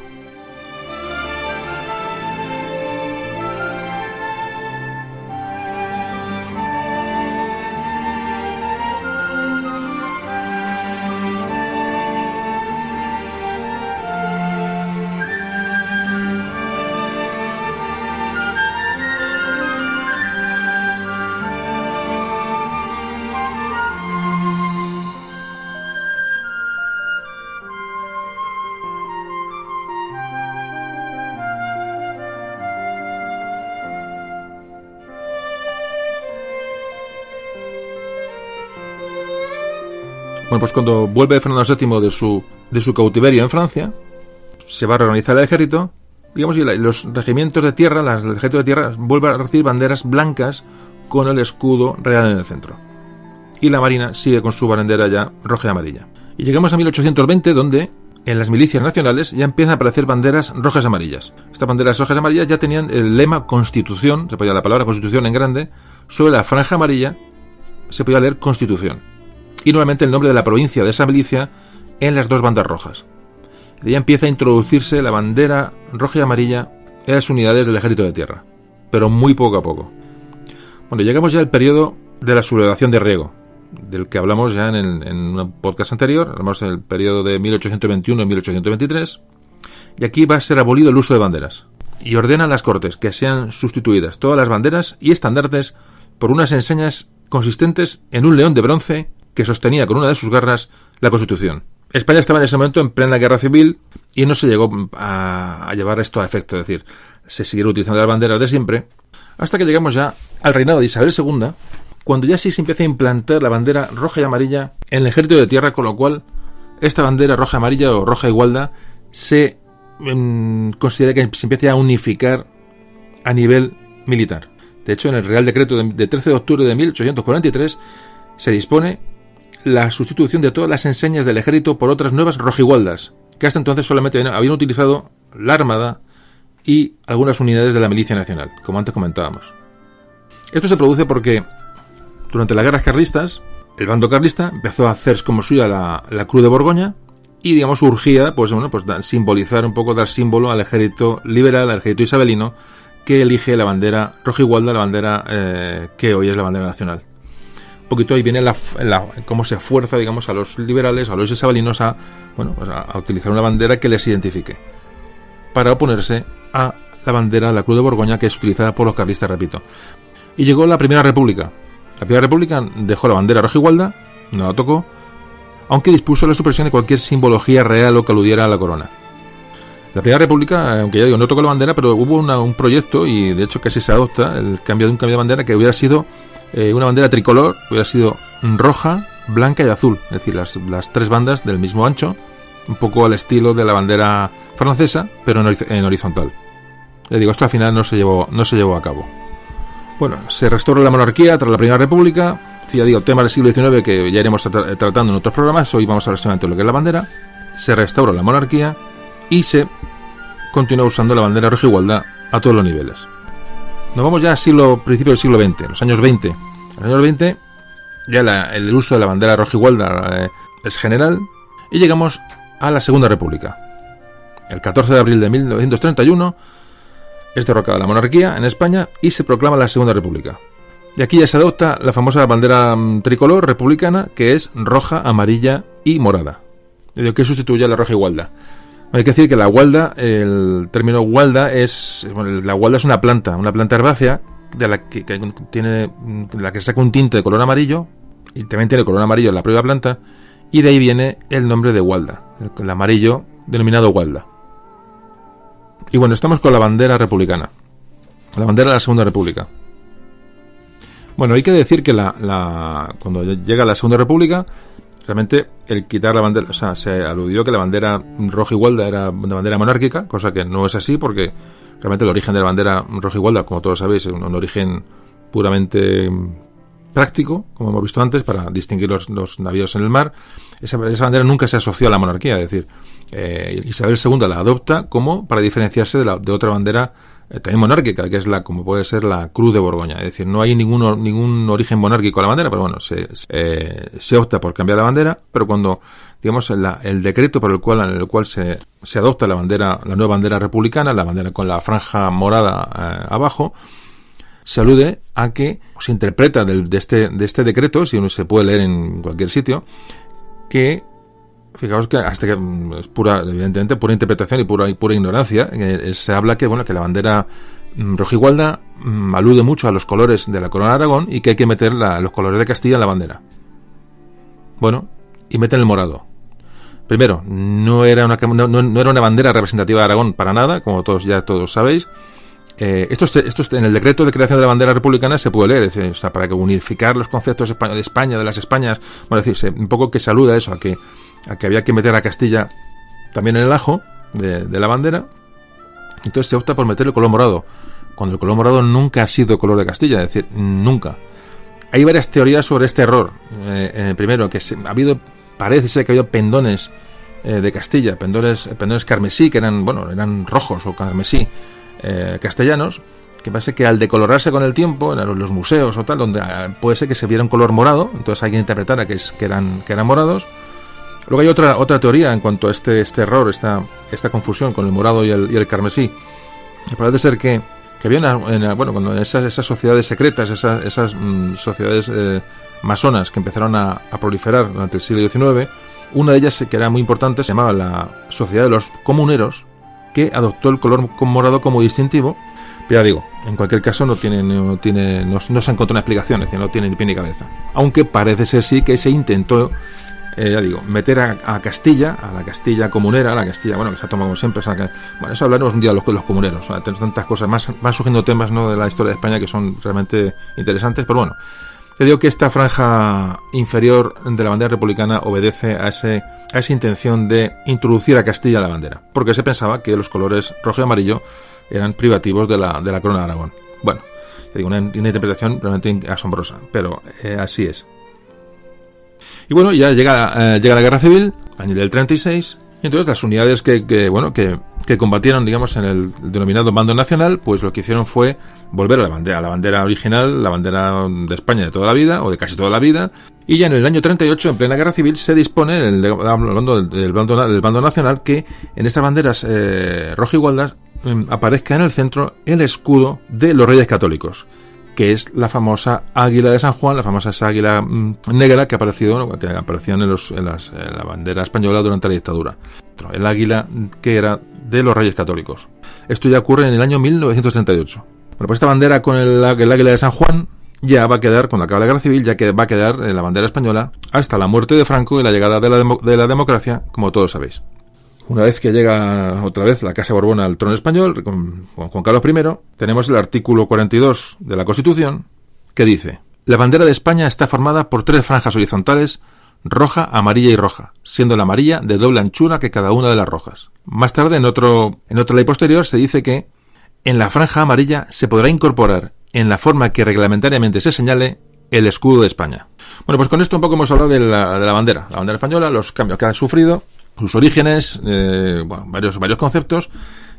Bueno, pues cuando vuelve Fernando VII de su cautiverio en Francia, se va a reorganizar el ejército, digamos, y los regimientos de tierra, el ejército de tierra, vuelve a recibir banderas blancas con el escudo real en el centro. Y la marina sigue con su bandera ya roja y amarilla. Y llegamos a 1820, donde en las milicias nacionales ya empiezan a aparecer banderas rojas y amarillas. Estas banderas rojas y amarillas ya tenían el lema Constitución, se podía la palabra Constitución en grande, sobre la franja amarilla se podía leer Constitución. Y nuevamente el nombre de la provincia de esa milicia en las dos bandas rojas. De ahí empieza a introducirse la bandera roja y amarilla en las unidades del ejército de tierra, pero muy poco a poco. Bueno, llegamos ya al periodo de la sublevación de Riego, del que hablamos ya en un podcast anterior. Hablamos del periodo de 1821 y 1823, y aquí va a ser abolido el uso de banderas, y ordenan las Cortes que sean sustituidas todas las banderas y estandartes por unas enseñas consistentes en un león de bronce que sostenía con una de sus garras la Constitución. España estaba en ese momento en plena guerra civil y no se llegó a llevar esto a efecto, es decir, se siguieron utilizando las banderas de siempre, hasta que llegamos ya al reinado de Isabel II, cuando ya sí se empieza a implantar la bandera roja y amarilla en el ejército de tierra, con lo cual esta bandera roja y amarilla o roja y gualda se considera que se empieza a unificar a nivel militar. De hecho, en el Real Decreto de 13 de octubre de 1843 se dispone la sustitución de todas las enseñas del ejército por otras nuevas rojigualdas, que hasta entonces solamente habían utilizado la Armada y algunas unidades de la Milicia Nacional, como antes comentábamos. Esto se produce porque durante las guerras carlistas, el bando carlista empezó a hacer como suya la Cruz de Borgoña y, digamos, urgía simbolizar un poco, dar símbolo al ejército liberal, al ejército isabelino, que elige la bandera rojigualda, la bandera que hoy es la bandera nacional. Un poquito ahí viene cómo se fuerza, digamos, a los liberales, a los isabelinos a utilizar una bandera que les identifique, para oponerse a la bandera, la Cruz de Borgoña, que es utilizada por los carlistas, repito. Y llegó la Primera República. La Primera República dejó la bandera rojigualda, no la tocó, aunque dispuso la supresión de cualquier simbología real o que aludiera a la corona. La Primera República, aunque ya digo, no tocó la bandera, pero hubo un proyecto, y de hecho casi se adopta un cambio de bandera, que hubiera sido una bandera tricolor, hubiera sido roja, blanca y azul, es decir, las tres bandas del mismo ancho, un poco al estilo de la bandera francesa, pero en horizontal. Le digo, esto al final no se llevó a cabo. Bueno, se restauró la monarquía tras la Primera República. Ya digo, tema del siglo XIX que ya iremos tratando en otros programas. Hoy vamos a hablar solamente de lo que es la bandera. Se restauró la monarquía y se continúa usando la bandera rojigualda a todos los niveles. Nos vamos ya al principio del siglo XX, los años 20. En los años 20 ya el uso de la bandera rojigualda es general y llegamos a la Segunda República. El 14 de abril de 1931 es derrocada la monarquía en España y se proclama la Segunda República. Y aquí ya se adopta la famosa bandera tricolor republicana, que es roja, amarilla y morada, que sustituye a la roja y gualda. Hay que decir que la gualda, el término gualda la gualda es una planta herbácea la que saca un tinte de color amarillo, y también tiene color amarillo en la propia planta, y de ahí viene el nombre de Gualda, el amarillo denominado Gualda. Y bueno, estamos con la bandera republicana, la bandera de la Segunda República. Bueno, hay que decir que cuando llega la Segunda República, realmente el quitar la bandera, o sea, se aludió que la bandera roja y Gualda era una bandera monárquica, cosa que no es así, porque realmente el origen de la bandera roja y Gualda, como todos sabéis, es un origen puramente práctico, como hemos visto antes, para distinguir los navíos en el mar. Esa bandera nunca se asoció a la monarquía, es decir, Isabel II la adopta como para diferenciarse de otra bandera también monárquica, que es como puede ser la Cruz de Borgoña. Es decir, no hay ningún origen monárquico a la bandera, pero bueno, se opta por cambiar la bandera, pero cuando, digamos, el decreto en el cual se adopta la nueva bandera republicana, la bandera con la franja morada abajo, se alude a que se interpreta de este decreto, si uno se puede leer en cualquier sitio, que fijaos que hasta que es evidentemente pura interpretación y pura ignorancia, se habla que la bandera rojigualda alude mucho a los colores de la corona de Aragón y que hay que meter los colores de Castilla en la bandera. Bueno, y meten el morado. Primero, no era una bandera representativa de Aragón para nada, como todos sabéis. Esto en el decreto de creación de la bandera republicana se puede leer, es decir, o sea, para que unificar los conceptos de España, de las Españas, bueno, es decir, un poco que se alude a eso, a que había que meter a Castilla también en el ajo de la bandera. Entonces se opta por meter el color morado, cuando el color morado nunca ha sido color de Castilla, es decir, nunca. Hay varias teorías sobre este error. Primero, que parece ser que ha habido pendones de Castilla, pendones carmesí, que eran rojos o carmesí, castellanos, que parece que al decolorarse con el tiempo en los museos o tal, donde puede ser que se viera un color morado, entonces alguien interpretara que eran morados. Luego hay otra teoría en cuanto a este error, esta confusión con el morado y el carmesí. Parece ser que había cuando esas sociedades secretas, esas sociedades masonas que empezaron a proliferar durante el siglo XIX, una de ellas, que era muy importante, se llamaba la Sociedad de los Comuneros, que adoptó el color morado como distintivo. Pero ya digo, en cualquier caso no se encontró una explicación, es decir, no tiene ni pie ni cabeza. Aunque parece ser sí que se intentó, meter a Castilla, a la Castilla comunera, a la Castilla, que se ha tomado como siempre. Eso hablaremos un día de los comuneros. Tenemos tantas cosas, van surgiendo temas, ¿no?, de la historia de España que son realmente interesantes, pero bueno. Te digo que esta franja inferior de la bandera republicana obedece a esa intención de introducir a Castilla en la bandera, porque se pensaba que los colores rojo y amarillo eran privativos de la corona de Aragón. Bueno, te digo, una interpretación realmente asombrosa, pero así es. Y bueno, ya llega la Guerra Civil, año del 36, y entonces las unidades que combatieron, digamos, en el denominado bando nacional, pues lo que hicieron fue volver a la bandera original, la bandera de España de toda la vida, o de casi toda la vida, y ya en el año 38, en plena Guerra Civil, se dispone, hablando del bando nacional, que en estas banderas rojigualdas aparezca en el centro el escudo de los Reyes Católicos, que es la famosa águila de San Juan, la famosa esa águila negra que apareció en la bandera española durante la dictadura. El águila que era de los Reyes Católicos. Esto ya ocurre en el año 1938. Bueno, pues esta bandera con el águila de San Juan ya va a quedar, cuando acabe la Guerra Civil, ya que va a quedar en la bandera española hasta la muerte de Franco y la llegada de la democracia, como todos sabéis. Una vez que llega otra vez la Casa Borbón al trono español, con Juan Carlos I, tenemos el artículo 42 de la Constitución, que dice: la bandera de España está formada por 3 franjas horizontales, roja, amarilla y roja, siendo la amarilla de doble anchura que cada una de las rojas. Más tarde, en otra ley posterior, se dice que en la franja amarilla se podrá incorporar, en la forma que reglamentariamente se señale, el escudo de España. Bueno, pues con esto un poco hemos hablado de la bandera española, los cambios que ha sufrido, sus orígenes, varios conceptos,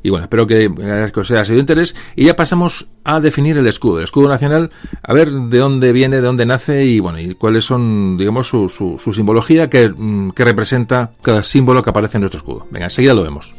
y bueno, espero que os haya sido de interés. Y ya pasamos a definir el escudo nacional, a ver de dónde viene, de dónde nace y cuáles son, digamos, su simbología que representa cada símbolo que aparece en nuestro escudo. Venga, enseguida lo vemos.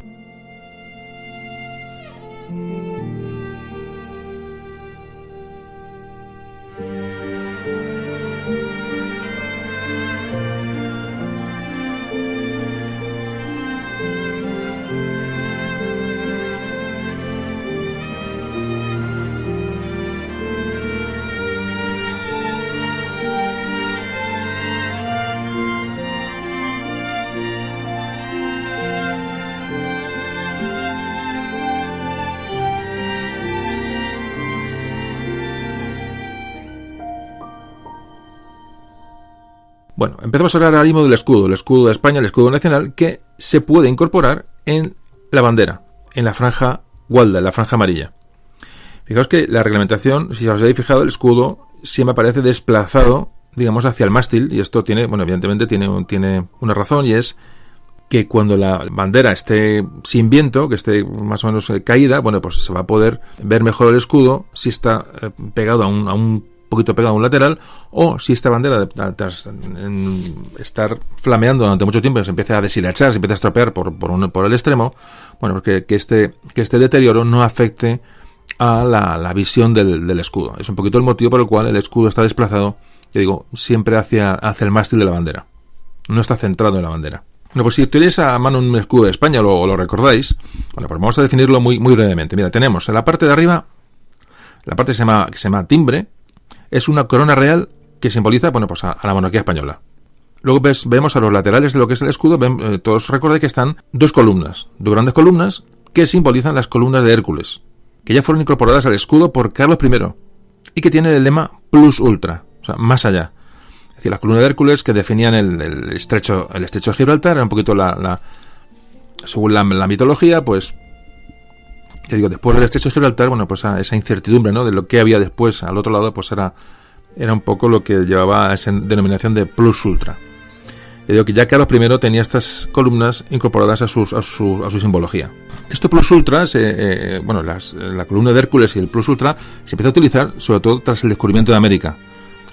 Bueno, empezamos a hablar ahora mismo del escudo de España, el escudo nacional, que se puede incorporar en la bandera, en la franja gualda, en la franja amarilla. Fijaos que la reglamentación, si os habéis fijado, el escudo siempre aparece desplazado, digamos, hacia el mástil, y esto tiene, bueno, evidentemente tiene una razón, y es que cuando la bandera esté sin viento, que esté más o menos caída, bueno, pues se va a poder ver mejor el escudo si está pegado a un poquito pegado a un lateral, o si esta bandera tras estar flameando durante mucho tiempo se empieza a deshilachar, se empieza a estropear por el extremo, bueno, que este deterioro no afecte a la visión del escudo. Es un poquito el motivo por el cual el escudo está desplazado, te digo, siempre hacia el mástil de la bandera. No está centrado en la bandera. Bueno, pues si tenéis a mano un escudo de España o lo recordáis, bueno, pues vamos a definirlo muy brevemente. Mira, tenemos en la parte de arriba, la parte que se llama timbre, es una corona real que simboliza, bueno, pues a la monarquía española. Luego vemos a los laterales de lo que es el escudo, todos recordáis que están dos grandes columnas, que simbolizan las columnas de Hércules, que ya fueron incorporadas al escudo por Carlos I, y que tienen el lema Plus Ultra, o sea, más allá. Es decir, las columnas de Hércules que definían el estrecho de Gibraltar, era un poquito según la mitología, pues, ya digo, después del estrecho de Gibraltar, bueno, pues esa incertidumbre, ¿no?, de lo que había después al otro lado, pues era un poco lo que llevaba a esa denominación de Plus Ultra. Ya digo que ya Carlos I tenía estas columnas incorporadas a su simbología. Esto Plus Ultra, la columna de Hércules y el Plus Ultra se empezó a utilizar sobre todo tras el descubrimiento de América.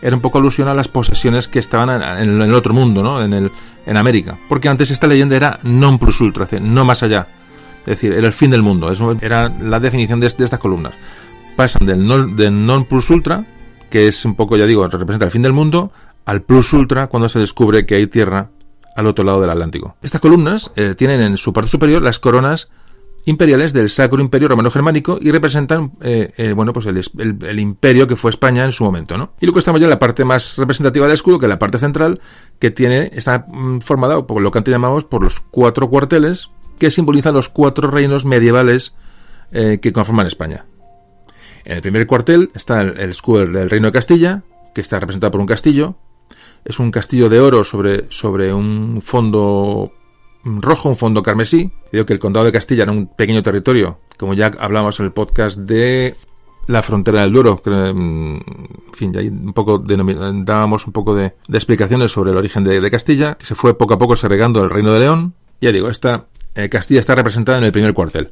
Era un poco alusión a las posesiones que estaban en el otro mundo, ¿no?, en América. Porque antes esta leyenda era non plus ultra, es decir, no más allá. Es decir, era el fin del mundo. Eso era la definición de estas columnas. Pasan del non plus ultra, que es un poco, ya digo, representa el fin del mundo, al plus ultra cuando se descubre que hay tierra al otro lado del Atlántico. Estas columnas tienen en su parte superior las coronas imperiales del Sacro Imperio Romano Germánico y representan pues el imperio que fue España en su momento, ¿no? Y luego estamos ya en la parte más representativa del escudo, que es la parte central, que está formada por lo que antes llamamos por los 4 cuarteles, que simbolizan los 4 reinos medievales que conforman España. En el primer cuartel está el escudo del Reino de Castilla, que está representado por un castillo. Es un castillo de oro sobre un fondo rojo, un fondo carmesí. Digo que el condado de Castilla era un pequeño territorio, como ya hablamos en el podcast de la frontera del Duero, que, en fin, ya dábamos un poco de explicaciones sobre el origen de Castilla, que se fue poco a poco segregando el Reino de León. Ya digo, Castilla está representada en el primer cuartel.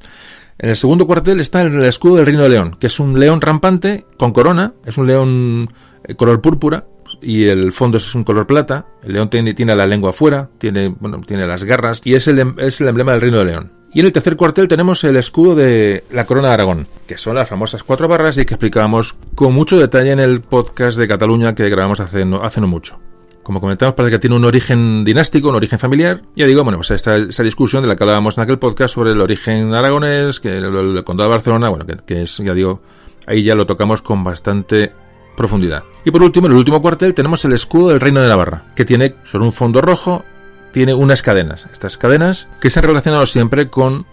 En el segundo cuartel está el escudo del Reino de León, que es un león rampante con corona, es un león color púrpura, y el fondo es un color plata. El león tiene la lengua afuera, tiene las garras, y es el emblema del Reino de León. Y en el tercer cuartel tenemos el escudo de la Corona de Aragón, que son las famosas 4 barras y que explicábamos con mucho detalle en el podcast de Cataluña que grabamos hace no mucho. Como comentamos, parece que tiene un origen dinástico, un origen familiar. Ya digo, bueno, pues esa discusión de la que hablábamos en aquel podcast sobre el origen aragonés, que el condado de Barcelona, bueno, que es, ya digo, ahí ya lo tocamos con bastante profundidad. Y por último, en el último cuartel tenemos el escudo del Reino de Navarra, que tiene sobre un fondo rojo, tiene unas cadenas. Estas cadenas que se han relacionado siempre con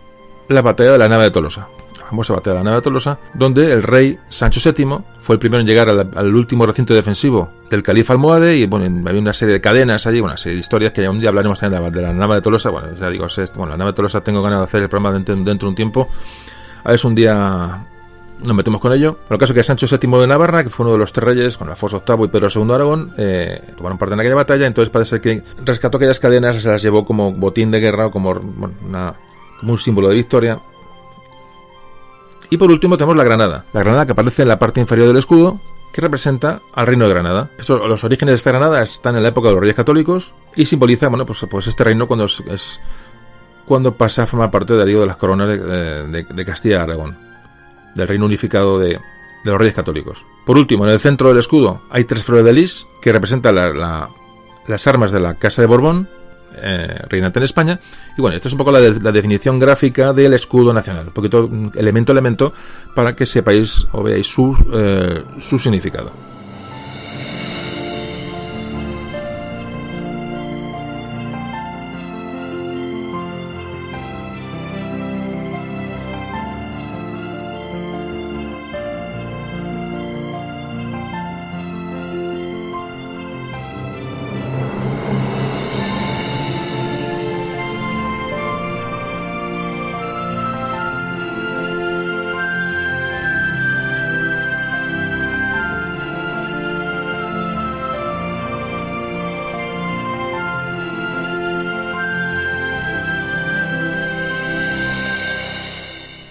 la batalla de la Nava de Tolosa. La famosa batalla de la Nava de Tolosa, donde el rey Sancho VII fue el primero en llegar al último recinto defensivo del califa almohade, y bueno, había una serie de cadenas allí, una serie de historias que ya un día hablaremos también de la Nava de Tolosa. Bueno, ya digo, la Nava de Tolosa tengo ganas de hacer el programa dentro de un tiempo. A ver si un día nos metemos con ello. Pero el caso es que Sancho VII de Navarra, que fue uno de los 3 reyes, con Alfonso VIII y Pedro II de Aragón, tomaron parte en aquella batalla. Entonces parece ser que rescató aquellas cadenas, se las llevó como botín de guerra o como un símbolo de victoria. Y por último tenemos la granada que aparece en la parte inferior del escudo, que representa al Reino de Granada. Los orígenes de esta granada están en la época de los Reyes Católicos y simboliza, bueno, pues este reino cuando pasa a formar parte de las coronas de Castilla y Aragón, del reino unificado de los Reyes Católicos. Por último, en el centro del escudo hay 3 flores de lis que representan las armas de la Casa de Borbón, reinante en España. Y bueno, esta es un poco la definición gráfica del escudo nacional, un poquito elemento a elemento para que sepáis o veáis su significado.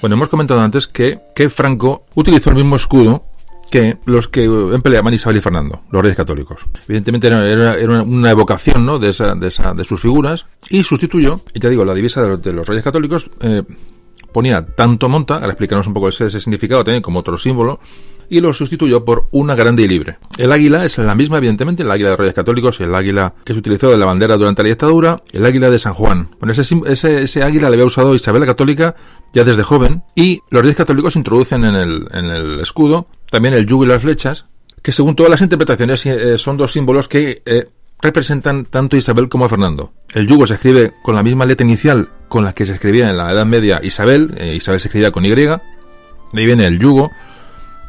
Bueno, hemos comentado antes que Franco utilizó el mismo escudo que los que empleaban Isabel y Fernando, los reyes católicos. Evidentemente era una evocación, ¿no?, de sus figuras, y sustituyó, y te digo, la divisa de los reyes católicos ponía tanto monta, ahora explicarnos un poco ese significado también como otro símbolo, y lo sustituyó por una grande y libre. El águila es la misma, evidentemente, el águila de los Reyes Católicos, el águila que se utilizó de la bandera durante la dictadura, el águila de San Juan. Bueno, ese águila le había usado Isabel la Católica ya desde joven, y los Reyes Católicos introducen en el escudo también el yugo y las flechas, que según todas las interpretaciones son dos símbolos que representan tanto a Isabel como a Fernando. El yugo se escribe con la misma letra inicial con la que se escribía en la Edad Media Isabel, Isabel se escribía con Y, de ahí viene el yugo,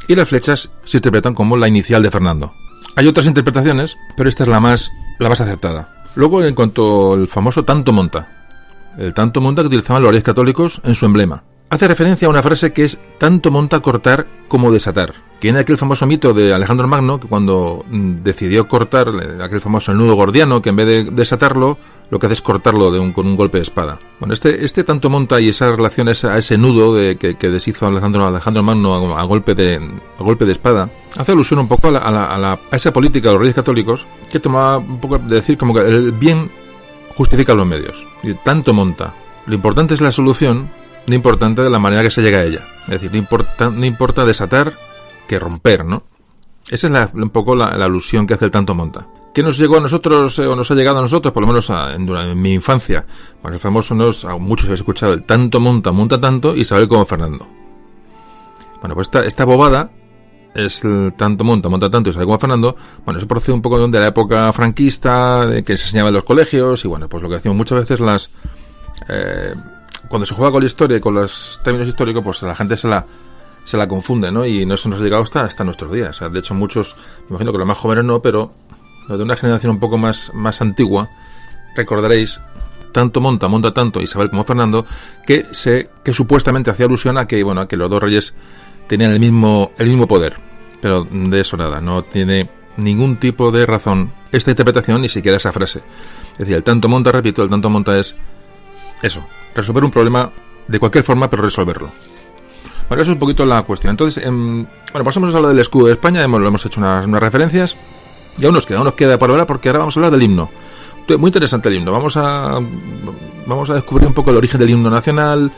y las flechas se interpretan como la inicial de Fernando. Hay otras interpretaciones, pero esta es la más acertada. Luego, en cuanto al famoso tanto monta, el tanto monta que utilizaban los reyes católicos en su emblema, hace referencia a una frase que es tanto monta cortar como desatar, que viene de aquel famoso mito de Alejandro Magno, que cuando decidió cortar aquel famoso nudo gordiano, que en vez de desatarlo, lo que hace es cortarlo con un golpe de espada. Bueno, este tanto monta y esa relación a ese nudo que deshizo Alejandro Magno a golpe de espada, hace alusión un poco a esa política de los reyes católicos, que tomaba un poco de decir como que el bien justifica los medios. Y tanto monta. Lo importante es la solución, no importante de la manera que se llega a ella. Es decir, no importa desatar que romper, ¿no? Esa es un poco la alusión que hace el tanto monta. ¿Qué nos llegó a nosotros, o nos ha llegado a nosotros, por lo menos en mi infancia? Pues el famoso, muchos habéis escuchado, el tanto monta tanto, Isabel como Fernando. Bueno, pues esta bobada es el tanto monta tanto, Isabel como Fernando. Bueno, eso procede un poco de la época franquista, de que se enseñaba en los colegios, y bueno, pues lo que hacíamos muchas veces cuando se juega con la historia y con los términos históricos, pues la gente se la confunde, ¿no? Y eso nos ha llegado hasta nuestros días. O sea, de hecho, muchos, me imagino que los más jóvenes no, pero los de una generación un poco más antigua, recordaréis tanto monta tanto Isabel como Fernando, que supuestamente hacía alusión a que los dos reyes tenían el mismo poder. Pero de eso nada, no tiene ningún tipo de razón esta interpretación, ni siquiera esa frase. Es decir, el tanto monta, repito, el tanto monta es eso, resolver un problema de cualquier forma, pero resolverlo. Bueno, eso es un poquito la cuestión. Entonces, pasamos a lo del escudo de España, lo hemos hecho unas referencias, y aún nos queda por hablar, porque ahora vamos a hablar del himno. Muy interesante el himno. Vamos a descubrir un poco el origen del himno nacional,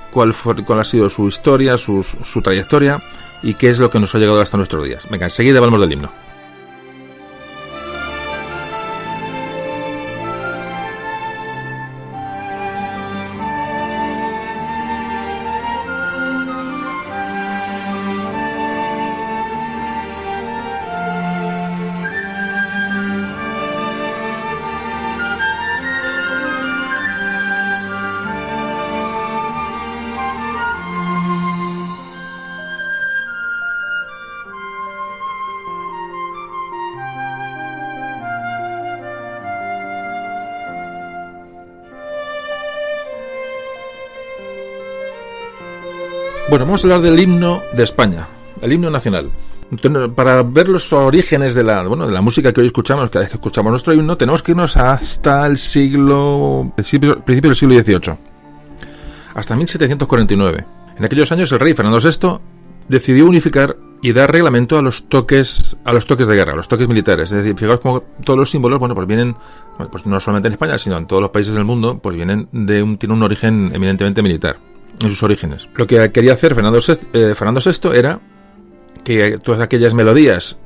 cuál ha sido su historia, su trayectoria, y qué es lo que nos ha llegado hasta nuestros días. Venga, enseguida hablamos del himno. Bueno, vamos a hablar del himno de España, el himno nacional. Entonces, para ver los orígenes de la música que hoy escuchamos, cada vez que escuchamos nuestro himno, tenemos que irnos hasta el principio del siglo XVIII, hasta 1749. En aquellos años el rey Fernando VI decidió unificar y dar reglamento a los toques de guerra, a los toques militares. Es decir, fijaos como todos los símbolos, pues vienen, pues no solamente en España, sino en todos los países del mundo, pues tienen un origen eminentemente militar en sus orígenes. Lo que quería hacer Fernando VI era que todas aquellas melodías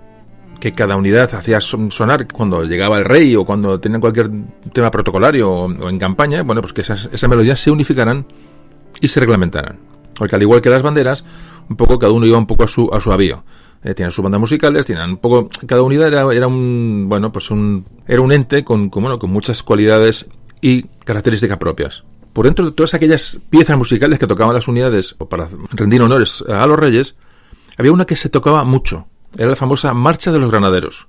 que cada unidad hacía sonar cuando llegaba el rey o cuando tenían cualquier tema protocolario o en campaña, bueno, pues que esas melodías se unificaran y se reglamentaran. Porque al igual que las banderas, un poco cada uno iba un poco a su avío. Tenían sus bandas musicales, tenían un poco, cada unidad era un ente con muchas cualidades y características propias. Por dentro de todas aquellas piezas musicales que tocaban las unidades para rendir honores a los reyes, había una que se tocaba mucho. Era la famosa Marcha de los Granaderos.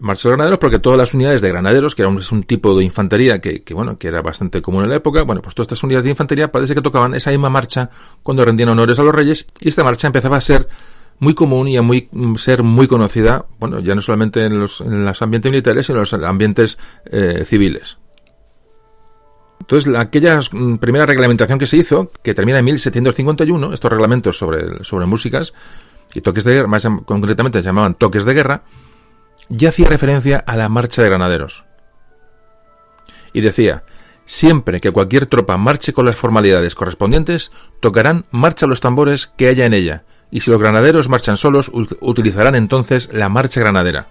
Marcha de los Granaderos porque todas las unidades de granaderos, que era un tipo de infantería que era bastante común en la época, bueno, pues todas estas unidades de infantería parece que tocaban esa misma marcha cuando rendían honores a los reyes, y esta marcha empezaba a ser muy común y ser muy conocida, bueno, ya no solamente en los ambientes militares, sino en los ambientes civiles. Entonces, aquella primera reglamentación que se hizo, que termina en 1751, estos reglamentos sobre músicas y toques de guerra, más concretamente se llamaban toques de guerra, ya hacía referencia a la marcha de granaderos. Y decía: siempre que cualquier tropa marche con las formalidades correspondientes, tocarán marcha los tambores que haya en ella, y si los granaderos marchan solos, utilizarán entonces la marcha granadera.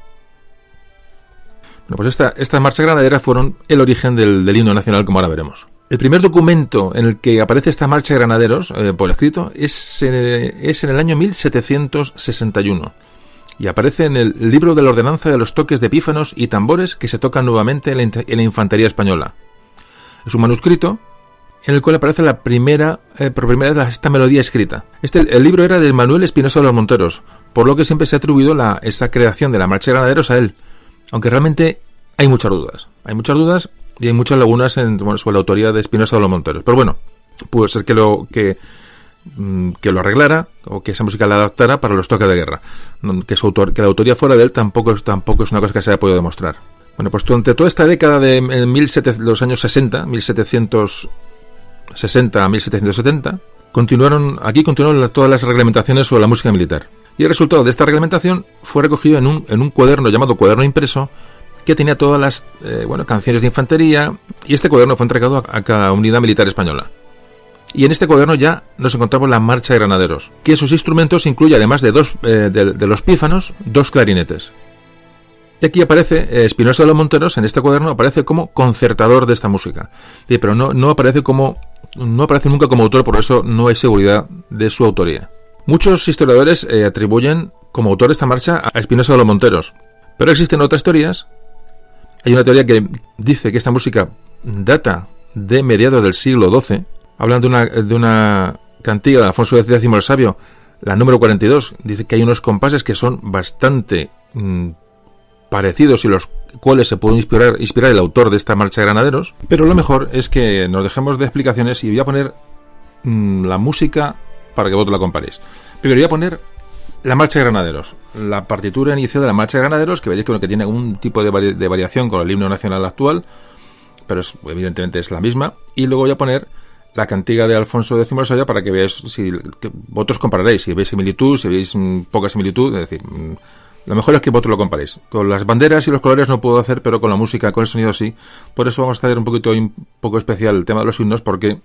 Bueno, pues estas marchas granaderas fueron el origen del himno nacional, como ahora veremos. El primer documento en el que aparece esta marcha de granaderos por escrito es en el año 1761 y aparece en el libro de la ordenanza de los toques de pífanos y tambores que se tocan nuevamente en la infantería española. Es un manuscrito en el cual aparece por primera vez esta melodía escrita. El libro era de Manuel Espinosa de los Monteros, por lo que siempre se ha atribuido esta creación de la marcha de granaderos a él. Aunque realmente hay muchas dudas. Hay muchas dudas y hay muchas lagunas sobre la autoría de Espinosa de los Monteros. Pero bueno, puede ser que lo arreglara o que esa música la adaptara para los toques de guerra. Que la autoría fuera de él tampoco es una cosa que se haya podido demostrar. Bueno, pues durante toda esta década de los años 60, 1760 a 1770, continuaron todas las reglamentaciones sobre la música militar. Y el resultado de esta reglamentación fue recogido en un cuaderno llamado cuaderno impreso, que tenía todas las canciones de infantería, y este cuaderno fue entregado a cada unidad militar española. Y en este cuaderno ya nos encontramos la marcha de granaderos, que sus instrumentos incluye, además de los pífanos, 2 clarinetes. Y aquí aparece Espinosa de los Monteros, en este cuaderno aparece como concertador de esta música. Sí, pero no aparece nunca como autor, por eso no hay seguridad de su autoría. Muchos historiadores atribuyen como autor de esta marcha a Espinosa de los Monteros, pero existen otras teorías. Hay una teoría que dice que esta música data de mediados del siglo XII. Hablan de una cantiga de Alfonso X el Sabio, la número 42. Dice que hay unos compases que son bastante parecidos y los cuales se puede inspirar el autor de esta marcha de granaderos. Pero lo mejor es que nos dejemos de explicaciones y voy a poner la música para que vosotros la comparéis. Primero voy a poner la marcha de granaderos, la partitura inicial de la marcha de granaderos, que veréis que tiene algún tipo de variación con el himno nacional actual, pero evidentemente es la misma. Y luego voy a poner la cantiga de Alfonso X el Sabio para que veáis, que vosotros compararéis, si veis similitud, si veis poca similitud, es decir, lo mejor es que vosotros lo comparéis. Con las banderas y los colores no puedo hacer, pero con la música, con el sonido sí. Por eso vamos a hacer un poco especial el tema de los himnos, porque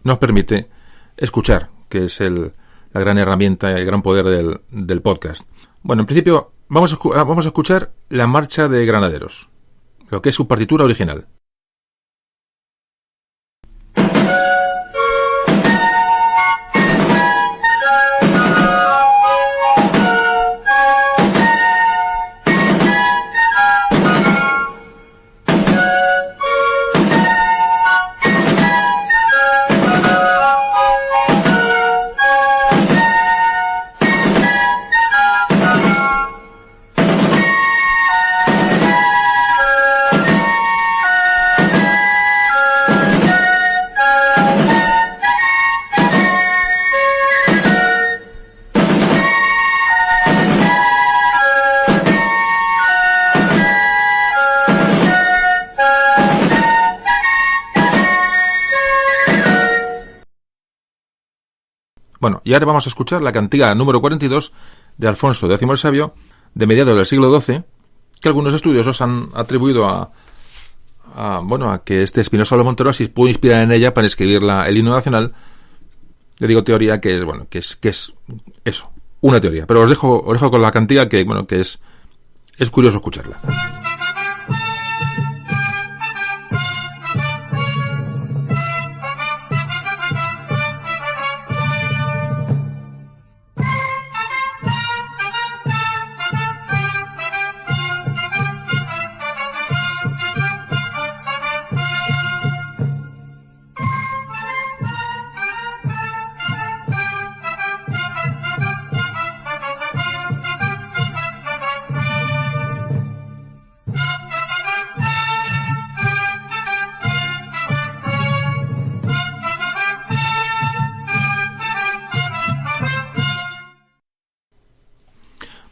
nos permite escuchar, que es la gran herramienta y el gran poder del podcast. Bueno, en principio vamos a escuchar la marcha de granaderos, lo que es su partitura original. Bueno, y ahora vamos a escuchar la cantiga número 42 de Alfonso X el Sabio, de mediados del siglo XII, que algunos estudiosos han atribuido a que Espinosa de los Monteros se pudo inspirar en ella para escribir el himno nacional. Le digo teoría que es eso, una teoría. Pero os dejo con la cantiga que es curioso escucharla.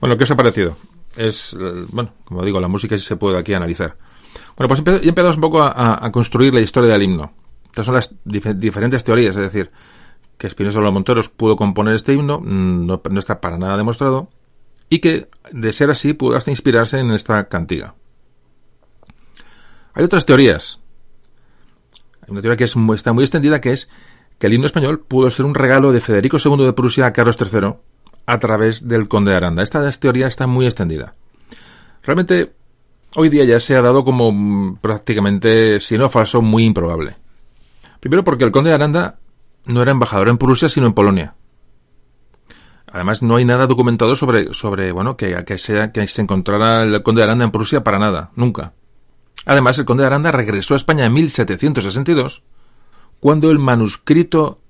Bueno, ¿qué os ha parecido? Como digo, la música sí se puede aquí analizar. Bueno, pues ya empezamos un poco a construir la historia del himno. Estas son las diferentes teorías, es decir, que Espinosa de los Monteros pudo componer este himno, no está para nada demostrado, y que, de ser así, pudo hasta inspirarse en esta cantiga. Hay otras teorías. Hay una teoría que está muy extendida, que es que el himno español pudo ser un regalo de Federico II de Prusia a Carlos III a través del conde de Aranda. Esta teoría está muy extendida. Realmente, hoy día ya se ha dado como prácticamente, si no falso, muy improbable. Primero porque el conde de Aranda no era embajador en Prusia, sino en Polonia. Además, no hay nada documentado sobre bueno, que se encontrara el conde de Aranda en Prusia para nada, nunca. Además, el conde de Aranda regresó a España en 1762, cuando el manuscrito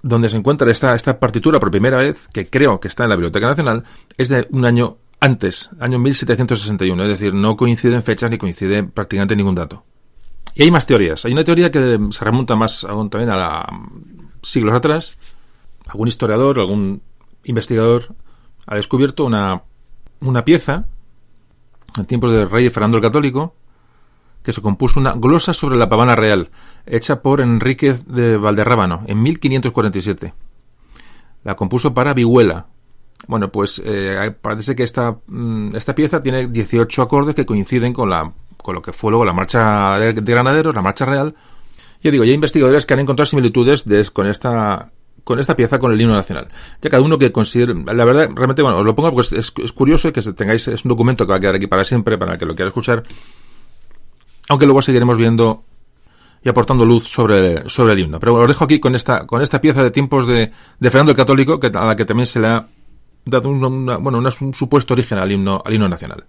donde se encuentra esta partitura por primera vez, que creo que está en la Biblioteca Nacional, es de un año antes, año 1761, es decir, no coinciden fechas ni coincide prácticamente ningún dato. Y hay más teorías. Hay una teoría que se remonta más aún también siglos atrás. Algún historiador, algún investigador ha descubierto una pieza en tiempos del rey Fernando el Católico, que se compuso una glosa sobre la pavana real, hecha por Enríquez de Valderrábano en 1547. La compuso para vihuela. Bueno, pues parece que esta pieza tiene 18 acordes que coinciden con lo que fue luego la marcha de granaderos, la marcha real. Ya digo, hay investigadores que han encontrado similitudes con esta pieza con el himno nacional. Ya cada uno que considere, la verdad, realmente, bueno, os lo pongo porque es curioso que tengáis, es un documento que va a quedar aquí para siempre, para el que lo quiera escuchar, aunque luego seguiremos viendo y aportando luz sobre el himno. Pero bueno, os dejo aquí con esta pieza de tiempos de Fernando el Católico, a la que también se le ha dado un supuesto origen al himno nacional.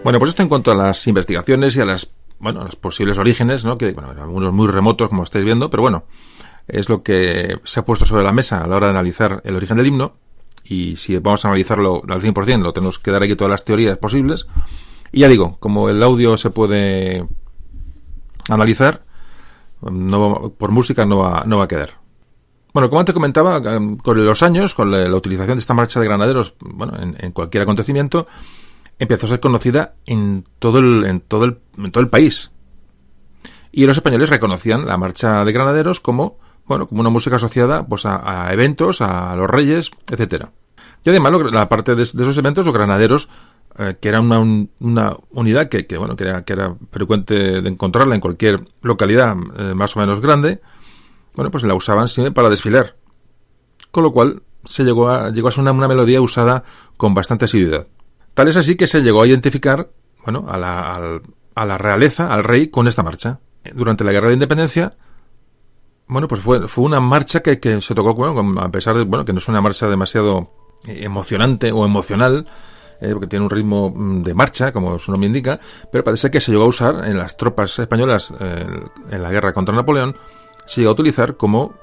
Bueno, pues esto en cuanto a las investigaciones y a los posibles orígenes, ¿no? Que, bueno, algunos muy remotos, como estáis viendo, pero bueno, es lo que se ha puesto sobre la mesa a la hora de analizar el origen del himno. Y si vamos a analizarlo al 100%, lo tenemos que dar aquí todas las teorías posibles. Y ya digo, como el audio se puede analizar, por música no va a quedar. Bueno, como antes comentaba, con los años, con la utilización de esta marcha de granaderos, bueno, en cualquier acontecimiento, empezó a ser conocida en todo el país. Y los españoles reconocían la marcha de granaderos como una música asociada pues a eventos, a los reyes, etcétera. Y además, la parte de esos eventos, los granaderos, que era una unidad que era frecuente de encontrarla en cualquier localidad más o menos grande, bueno, pues la usaban siempre para desfilar. Con lo cual llegó a ser una melodía usada con bastante asiduidad. Tal es así que se llegó a identificar, bueno, a la realeza, al rey, con esta marcha. Durante la Guerra de Independencia, bueno, pues fue una marcha que se tocó, bueno, a pesar de, bueno, que no es una marcha demasiado emocionante o emocional, porque tiene un ritmo de marcha, como su nombre indica, pero parece que se llegó a usar en las tropas españolas en la guerra contra Napoleón. Se llegó a utilizar como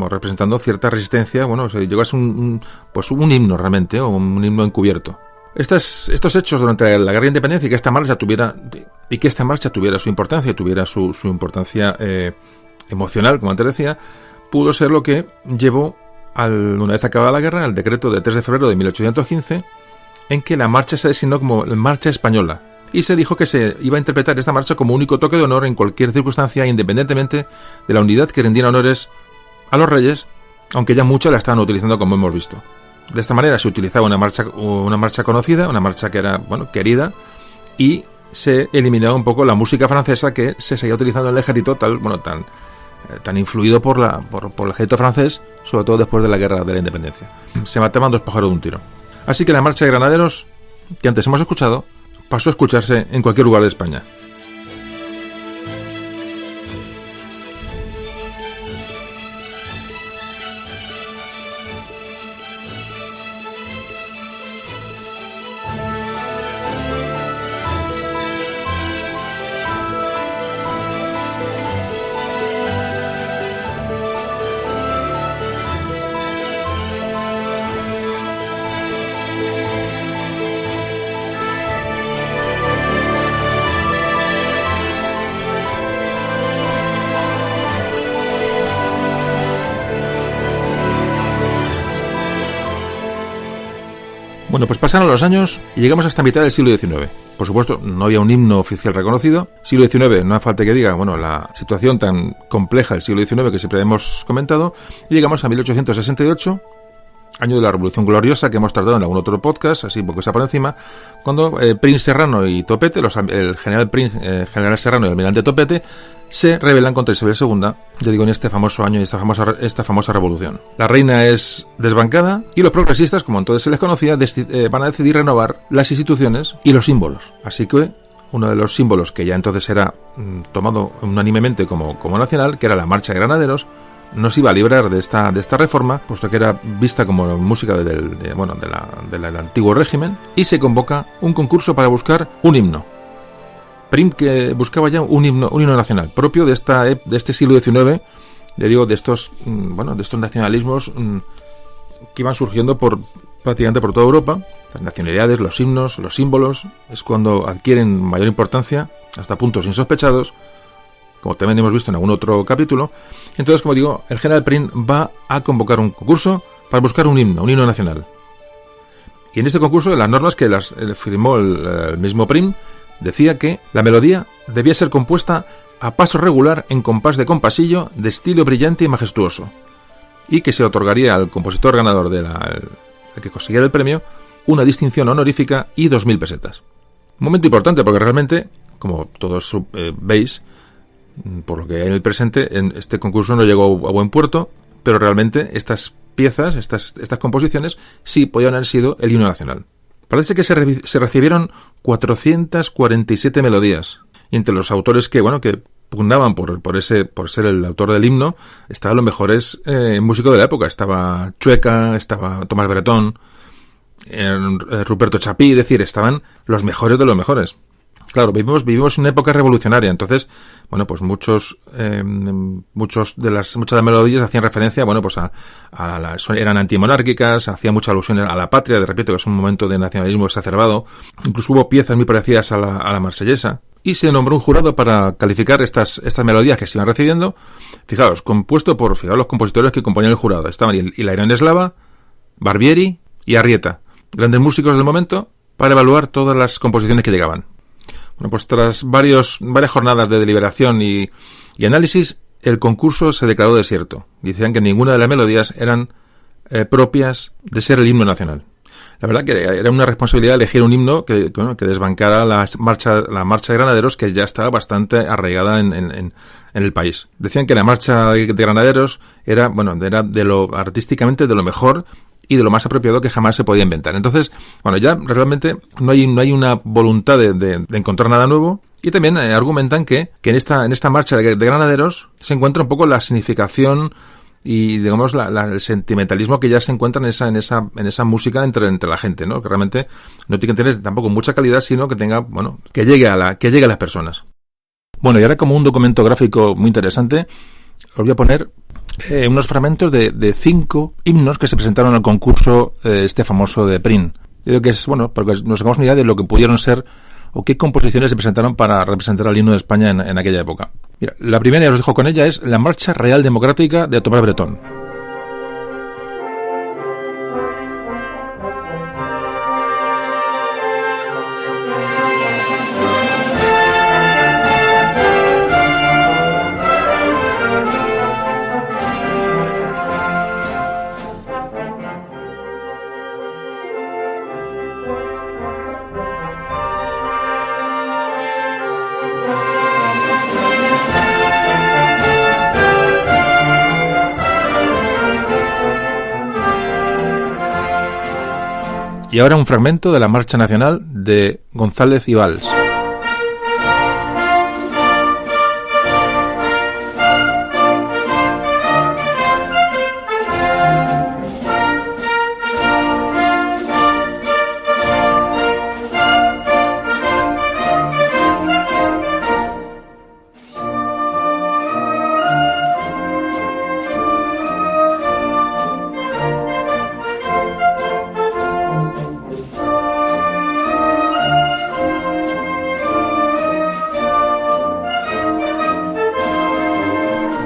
representando cierta resistencia. Bueno, se llegó a ser un himno realmente, o un himno encubierto. Estos hechos durante la Guerra de Independencia y que esta marcha tuviera su importancia y tuviera su importancia emocional, como antes decía, pudo ser lo que llevó, una vez acabada la guerra, al decreto de 3 de febrero de 1815, en que la marcha se designó como Marcha Española, y se dijo que se iba a interpretar esta marcha como único toque de honor en cualquier circunstancia, independientemente de la unidad que rendiera honores a los reyes, aunque ya muchos la estaban utilizando, como hemos visto. De esta manera se utilizaba una marcha conocida, una marcha que era, bueno, querida, y se eliminaba un poco la música francesa que se seguía utilizando en el ejército tan influido por el ejército francés, sobre todo después de la Guerra de la Independencia. Se mataban dos pájaros de un tiro. Así que la marcha de granaderos, que antes hemos escuchado, pasó a escucharse en cualquier lugar de España. Bueno, pues pasaron los años y llegamos hasta mitad del siglo XIX. Por supuesto, no había un himno oficial reconocido. Siglo XIX, no hace falta que diga, bueno, la situación tan compleja del siglo XIX que siempre hemos comentado. Y llegamos a 1868, año de la Revolución Gloriosa, que hemos tratado en algún otro podcast, así porque está por encima, cuando Prim Serrano y Topete, el general Prim, general Serrano y el almirante Topete, se rebelan contra Isabel II, ya digo, en este famoso año y esta famosa revolución. La reina es desbancada y los progresistas, como entonces se les conocía, van a decidir renovar las instituciones y los símbolos. Así que uno de los símbolos que ya entonces era tomado unánimemente como nacional, que era la Marcha de Granaderos, no se iba a librar de esta reforma, puesto que era vista como música del antiguo régimen, y se convoca un concurso para buscar un himno. Prim que buscaba ya un himno nacional propio de este siglo XIX, le digo, de estos nacionalismos que iban surgiendo prácticamente por toda Europa. Las nacionalidades, los himnos, los símbolos, es cuando adquieren mayor importancia hasta puntos insospechados, como también hemos visto en algún otro capítulo. Entonces, como digo, el general Prim va a convocar un concurso para buscar un himno nacional. Y en este concurso, las normas que las firmó el mismo Prim, decía que la melodía debía ser compuesta a paso regular en compás de compasillo, de estilo brillante y majestuoso, y que se otorgaría al compositor ganador el que consiguiera el premio una distinción honorífica y 2.000 pesetas. Un momento importante porque realmente, como todos veis, por lo que hay en el presente, en este concurso no llegó a buen puerto, pero realmente estas piezas, estas composiciones, sí podían haber sido el himno nacional. Parece que se recibieron 447 melodías, y entre los autores que pugnaban por ser el autor del himno, estaban los mejores músicos de la época. Estaba Chueca, estaba Tomás Bretón, Ruperto Chapí, es decir, estaban los mejores de los mejores. Claro, vivimos una época revolucionaria, entonces, pues muchas de las melodías hacían referencia, eran antimonárquicas, hacían muchas alusiones a la patria, de repente, que es un momento de nacionalismo exacerbado. Incluso hubo piezas muy parecidas a la marsellesa, y se nombró un jurado para calificar estas melodías que se iban recibiendo. Fijaos, compuesto por los compositores que componían el jurado. Estaban Ilarión Eslava, Barbieri y Arrieta, grandes músicos del momento, para evaluar todas las composiciones que llegaban. Bueno, pues tras varias jornadas de deliberación y análisis, el concurso se declaró desierto. Decían que ninguna de las melodías eran propias de ser el himno nacional. La verdad que era una responsabilidad elegir un himno que desbancara la marcha de Granaderos, que ya estaba bastante arraigada en el país. Decían que la marcha de Granaderos era de lo artísticamente de lo mejor y de lo más apropiado que jamás se podía inventar. Entonces, ya realmente no hay una voluntad de encontrar nada nuevo. Y también argumentan que en esta marcha de Granaderos se encuentra un poco la significación y, digamos, el sentimentalismo que ya se encuentra en esa música entre la gente, ¿no? Que realmente no tiene que tener tampoco mucha calidad, sino que tenga, que llegue a las personas. Bueno, y ahora, como un documento gráfico muy interesante, os voy a poner unos fragmentos de 5 himnos que se presentaron al concurso famoso de Prim. Digo que es, porque nos hagamos una idea de lo que pudieron ser o qué composiciones se presentaron para representar al himno de España en aquella época. Mira, la primera, y os dejo con ella, es la Marcha Real Democrática de Tomás Bretón. Y ahora un fragmento de la Marcha Nacional de González y Valls.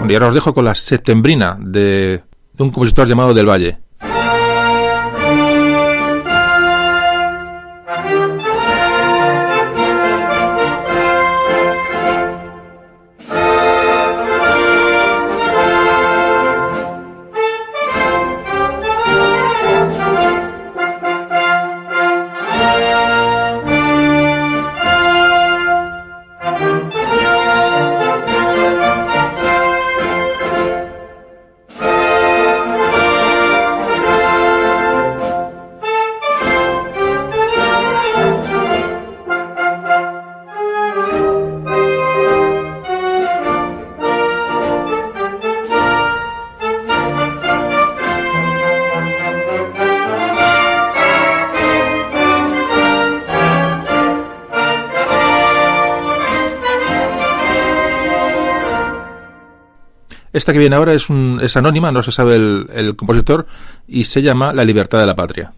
Y ahora os dejo con la Septembrina de un compositor llamado Del Valle. Esta que viene ahora es anónima, no se sabe el compositor, y se llama La libertad de la patria.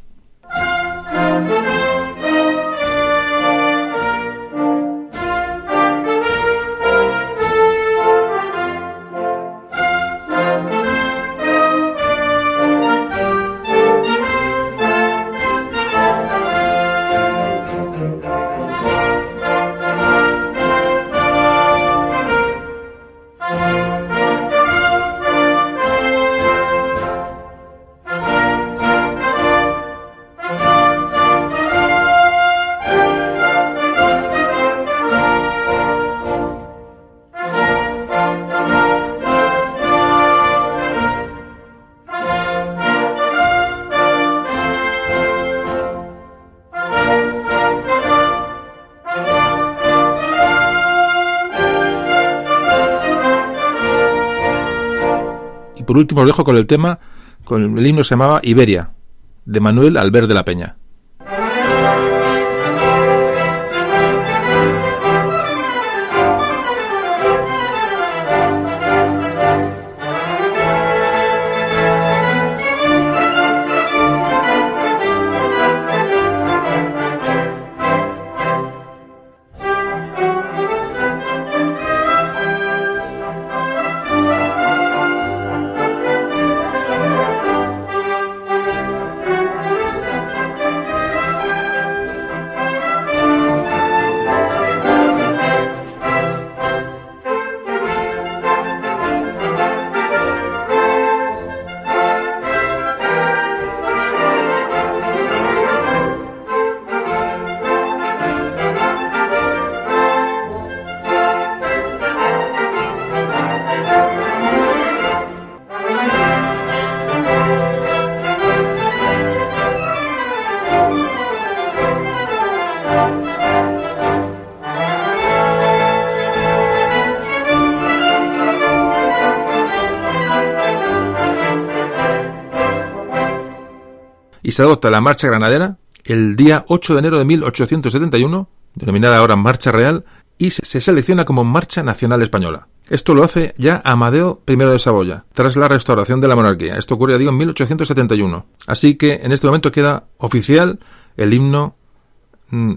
Y por último os dejo con el tema, con el himno se llamaba Iberia, de Manuel Albert de la Peña. Y se adopta la Marcha Granadera el día 8 de enero de 1871, denominada ahora Marcha Real, y se selecciona como Marcha Nacional Española. Esto lo hace ya Amadeo I de Saboya, tras la restauración de la monarquía. Esto ocurre, digo, en 1871. Así que en este momento queda oficial el himno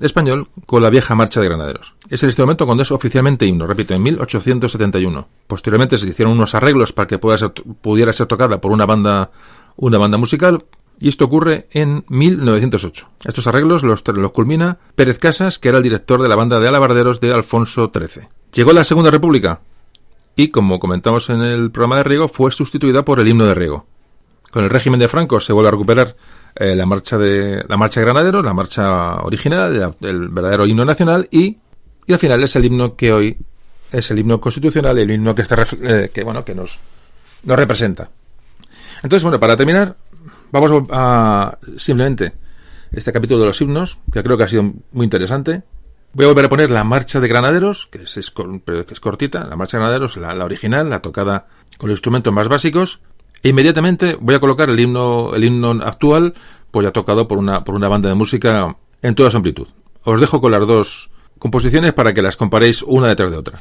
español con la vieja Marcha de Granaderos. Es en este momento cuando es oficialmente himno, repito, en 1871. Posteriormente se hicieron unos arreglos para que pudiera ser tocada por una banda musical, y esto ocurre en 1908. Estos arreglos los culmina Pérez Casas, que era el director de la banda de alabarderos de Alfonso XIII. Llegó la Segunda República y, como comentamos en el programa de Riego, fue sustituida por el himno de Riego. Con el régimen de Franco se vuelve a recuperar la marcha de Granaderos, la marcha original, el verdadero himno nacional, y al final es el himno que hoy es el himno constitucional, el himno que nos representa. Entonces, bueno, para terminar, vamos a simplemente este capítulo de los himnos, que creo que ha sido muy interesante. Voy a volver a poner la Marcha de Granaderos, que es cortita, la Marcha de Granaderos, la original, la tocada con los instrumentos más básicos. E inmediatamente voy a colocar el himno actual, pues ya tocado por una banda de música en toda su amplitud. Os dejo con las dos composiciones para que las comparéis una detrás de otra.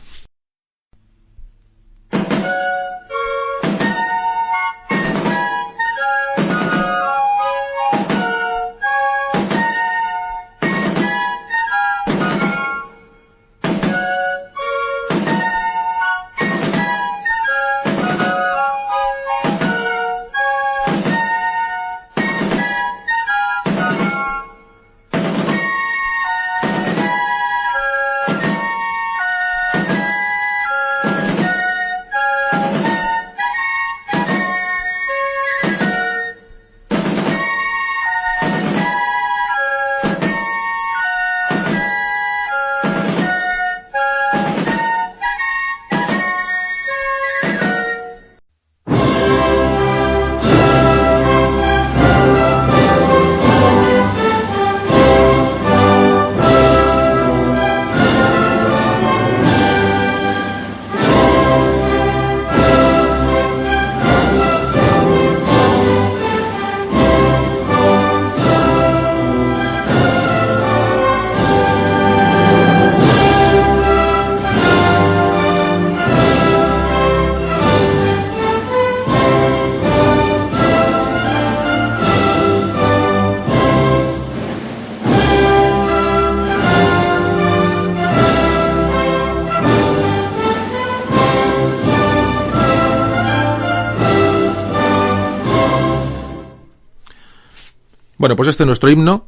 Bueno, pues este es nuestro himno.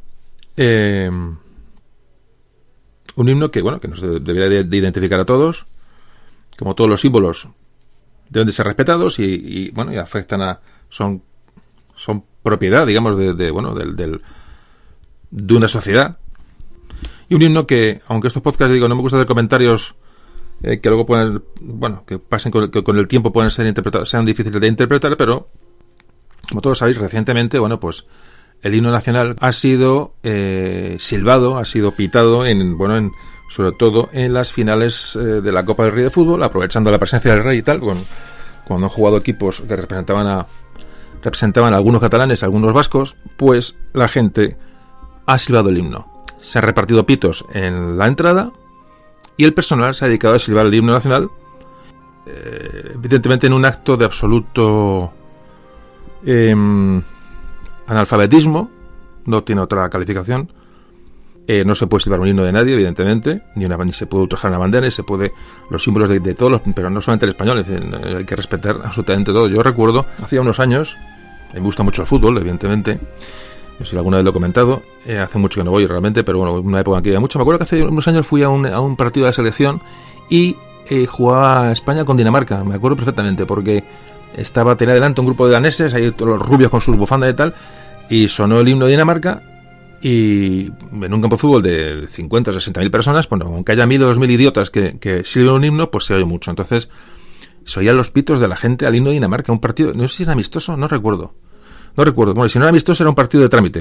Un himno que, bueno, que nos debería de identificar a todos. Como todos los símbolos deben de ser respetados y bueno, y afectan a... Son propiedad, digamos, de una sociedad. Y un himno que, aunque estos podcasts, digo, no me gusta hacer comentarios que luego pueden, bueno, que pasen con el tiempo pueden ser interpretados, sean difíciles de interpretar, pero como todos sabéis, recientemente, bueno, pues el himno nacional ha sido silbado, ha sido pitado sobre todo en las finales de la Copa del Rey de Fútbol, aprovechando la presencia del Rey y tal, cuando han jugado equipos que representaban a algunos catalanes, a algunos vascos, pues la gente ha silbado el himno. Se han repartido pitos en la entrada y el personal se ha dedicado a silbar el himno nacional, evidentemente en un acto de absoluto analfabetismo, no tiene otra calificación. No se puede silbar un himno de nadie, evidentemente, ni se puede ultrajar una bandera, ni se puede los símbolos de todos, pero no solamente el español, hay que respetar absolutamente todo. Yo recuerdo, hacía unos años, me gusta mucho el fútbol, evidentemente, no sé si alguna vez lo he comentado, hace mucho que no voy realmente, pero bueno, una época en que iba mucho. Me acuerdo que hace unos años fui a un partido de selección y jugaba España con Dinamarca, me acuerdo perfectamente, porque tenía delante un grupo de daneses, ahí todos los rubios con sus bufandas y tal, y sonó el himno de Dinamarca. Y en un campo de fútbol de 50 o 60 mil personas, bueno, aunque haya 1.000 o 2.000 idiotas que silben un himno, pues se oye mucho. Entonces, se oían los pitos de la gente al himno de Dinamarca. Un partido, no sé si era amistoso, no recuerdo. Bueno, si no era amistoso, era un partido de trámite.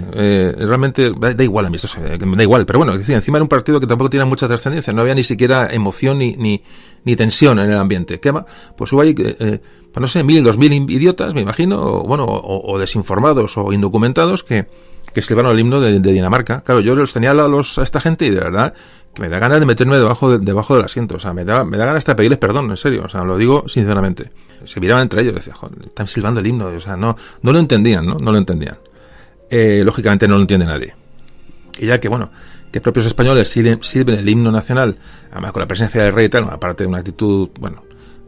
Realmente da igual amistoso, da igual. Pero bueno, encima era un partido que tampoco tiene mucha trascendencia. No había ni siquiera emoción ni tensión en el ambiente. ¿Qué va? Pues hubo ahí, pues no sé, 1.000, 2.000 idiotas, me imagino, o desinformados o indocumentados que silbaron el himno de Dinamarca. Claro, yo los tenía a esta gente y de verdad que me da ganas de meterme debajo del asiento. O sea, me da ganas hasta de pedirles perdón, en serio. O sea, lo digo sinceramente. Se miraban entre ellos, decía, joder, están silbando el himno. O sea, no lo entendían, ¿no? No lo entendían. Lógicamente no lo entiende nadie. Y ya que, bueno, que propios españoles sirven el himno nacional, además con la presencia del rey y tal, aparte de una actitud, bueno,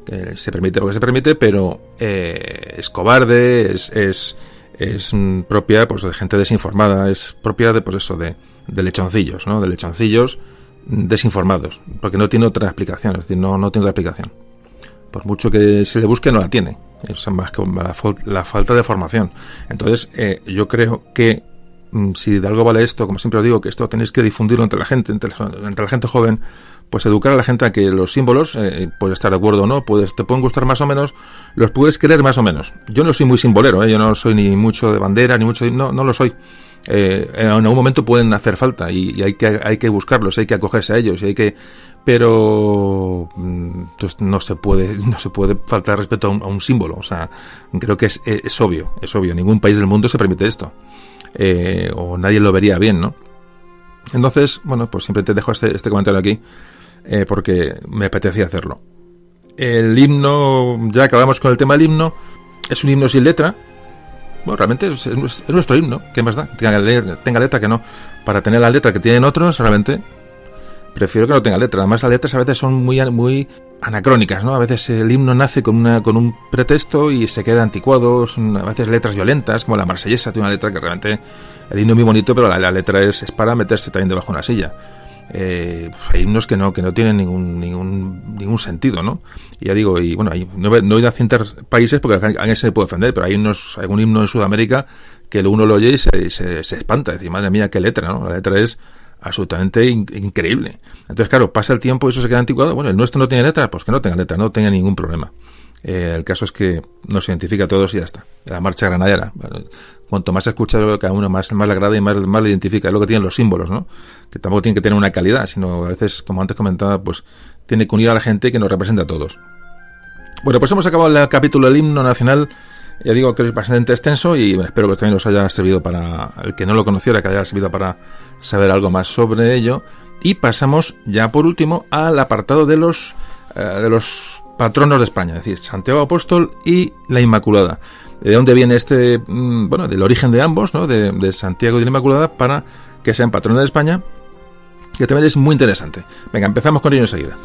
que se permite lo que se permite, pero es cobarde, es propia, pues, de gente desinformada, es propia de, pues eso, de lechoncillos, ¿no? De lechoncillos desinformados, porque no tiene otra explicación, es decir, no tiene otra explicación. Por mucho que se le busque, no la tiene. Es más que la falta de formación. Entonces, yo creo que si de algo vale esto, como siempre os digo, que esto tenéis que difundirlo entre la gente, entre la gente joven, pues educar a la gente a que los símbolos, puedes estar de acuerdo o no, te pueden gustar más o menos, los puedes querer más o menos. Yo no soy muy simbolero, yo no soy ni mucho de bandera, ni mucho no lo soy. En algún momento pueden hacer falta y hay que buscarlos, hay que acogerse a ellos, pero pues no se puede faltar respeto a un símbolo. O sea, creo que es obvio, en ningún país del mundo se permite esto, o nadie lo vería bien, ¿no? Entonces, bueno, pues siempre te dejo este comentario aquí, porque me apetecía hacerlo. El himno, ya acabamos con el tema del himno, es un himno sin letra. Bueno, realmente es nuestro himno, ¿qué más da? Tenga letra que no. Para tener la letra que tienen otros, realmente prefiero que no tenga letra. Además, las letras a veces son muy anacrónicas, ¿no? A veces el himno nace con un pretexto y se queda anticuado. Son a veces letras violentas, como la Marsellesa tiene una letra que realmente el himno es muy bonito, pero la letra es para meterse también debajo de una silla. Pues hay himnos que no tienen ningún sentido, ¿no? Y ya digo, y bueno, no voy a citar países porque a alguien se puede ofender, pero hay algún himno en Sudamérica que uno lo oye y se espanta, decir, madre mía, qué letra, ¿no? La letra es absolutamente increíble. Entonces, claro, pasa el tiempo y eso se queda anticuado. Bueno, el nuestro no tiene letra, pues que no tenga letra, no tenga ningún problema. El caso es que nos identifica a todos y ya está. La marcha granadera. Cuanto más se escucha, cada uno más le agrada y más le identifica. Es lo que tienen los símbolos, ¿no? Que tampoco tienen que tener una calidad, sino a veces, como antes comentaba, pues tiene que unir a la gente que nos representa a todos. Bueno, pues hemos acabado el capítulo del himno nacional. Ya digo que es bastante extenso y espero que también os haya servido para el que no lo conociera, que haya servido para saber algo más sobre ello. Y pasamos ya por último al apartado de los patronos de España, es decir, Santiago Apóstol y la Inmaculada. ¿De dónde viene del origen de ambos, ¿no? De Santiago y de la Inmaculada, para que sean patronos de España, que también es muy interesante. Venga, empezamos con ello enseguida.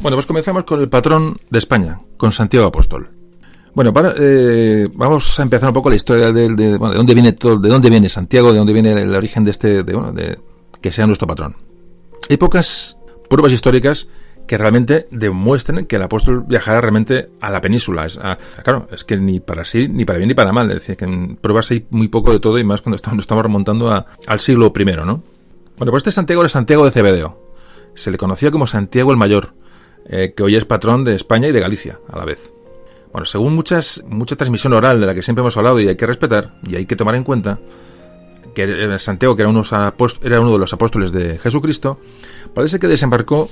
Bueno, pues comenzamos con el patrón de España, con Santiago Apóstol. Bueno, vamos a empezar un poco la historia de dónde viene todo, de dónde viene Santiago, de dónde viene el origen de que sea nuestro patrón. Hay pocas pruebas históricas que realmente demuestren que el apóstol viajara realmente a la península. Claro, es que ni para sí, ni para bien ni para mal. Es decir, que en pruebas hay muy poco de todo, y más cuando estamos remontando al siglo I, ¿no? Bueno, pues este Santiago era Santiago de Cebedeo. Se le conocía como Santiago el Mayor, que hoy es patrón de España y de Galicia a la vez. Bueno, según mucha transmisión oral de la que siempre hemos hablado y hay que respetar y hay que tomar en cuenta, que Santiago, que era uno de los apóstoles de Jesucristo, parece que desembarcó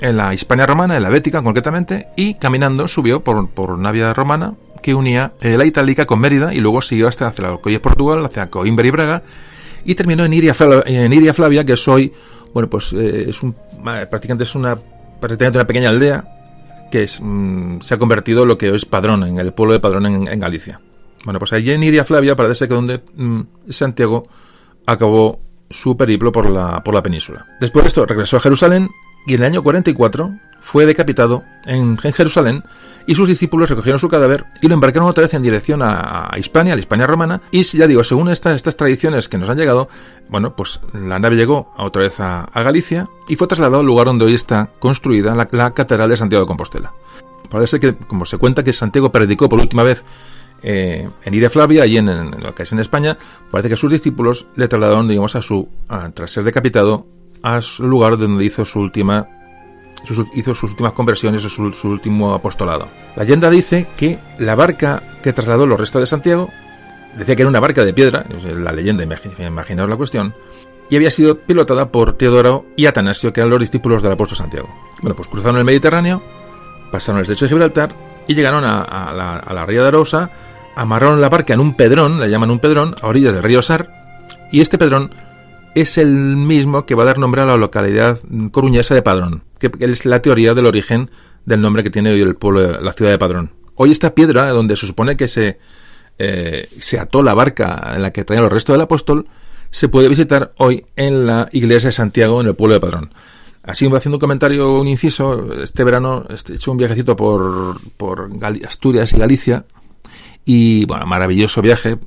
en la Hispania romana, en la Bética concretamente, y caminando subió por una vía romana que unía la Itálica con Mérida, y luego siguió hasta hacia lo que hoy es Portugal, hacia Coímbra y Braga, y terminó en Iria Flavia, que es hoy, bueno, pues prácticamente una pequeña aldea que se ha convertido en lo que hoy es Padrón, en el pueblo de Padrón en Galicia. Bueno, pues allí en Iria Flavia parece que donde Santiago acabó su periplo por la península. Después de esto regresó a Jerusalén, y en el año 44 fue decapitado en Jerusalén, y sus discípulos recogieron su cadáver y lo embarcaron otra vez en dirección a Hispania, a la Hispania romana. Y ya digo, según estas tradiciones que nos han llegado, bueno, pues la nave llegó otra vez a Galicia y fue trasladado al lugar donde hoy está construida la Catedral de Santiago de Compostela. Parece que, como se cuenta que Santiago predicó por última vez en Iria Flavia, allí en lo que es en España, parece que sus discípulos le trasladaron, digamos, tras ser decapitado, a su lugar donde hizo sus últimas conversiones, su último apostolado. La leyenda dice que la barca que trasladó los restos de Santiago, decía que era una barca de piedra, la leyenda, imaginaos la cuestión, y había sido pilotada por Teodoro y Atanasio, que eran los discípulos del apóstol Santiago. Bueno, pues cruzaron el Mediterráneo, pasaron el estrecho de Gibraltar y llegaron a la ría de Arousa, amarraron la barca en un pedrón, le llaman un pedrón, a orillas del río Sar, y este pedrón es el mismo que va a dar nombre a la localidad coruñesa de Padrón, que es la teoría del origen del nombre que tiene hoy el pueblo, la ciudad de Padrón. Hoy esta piedra, donde se supone que se ató la barca en la que traía los restos del apóstol, se puede visitar hoy en la iglesia de Santiago, en el pueblo de Padrón. Así, haciendo un comentario, un inciso, este verano he hecho un viajecito por Asturias y Galicia. Y bueno, maravilloso viaje.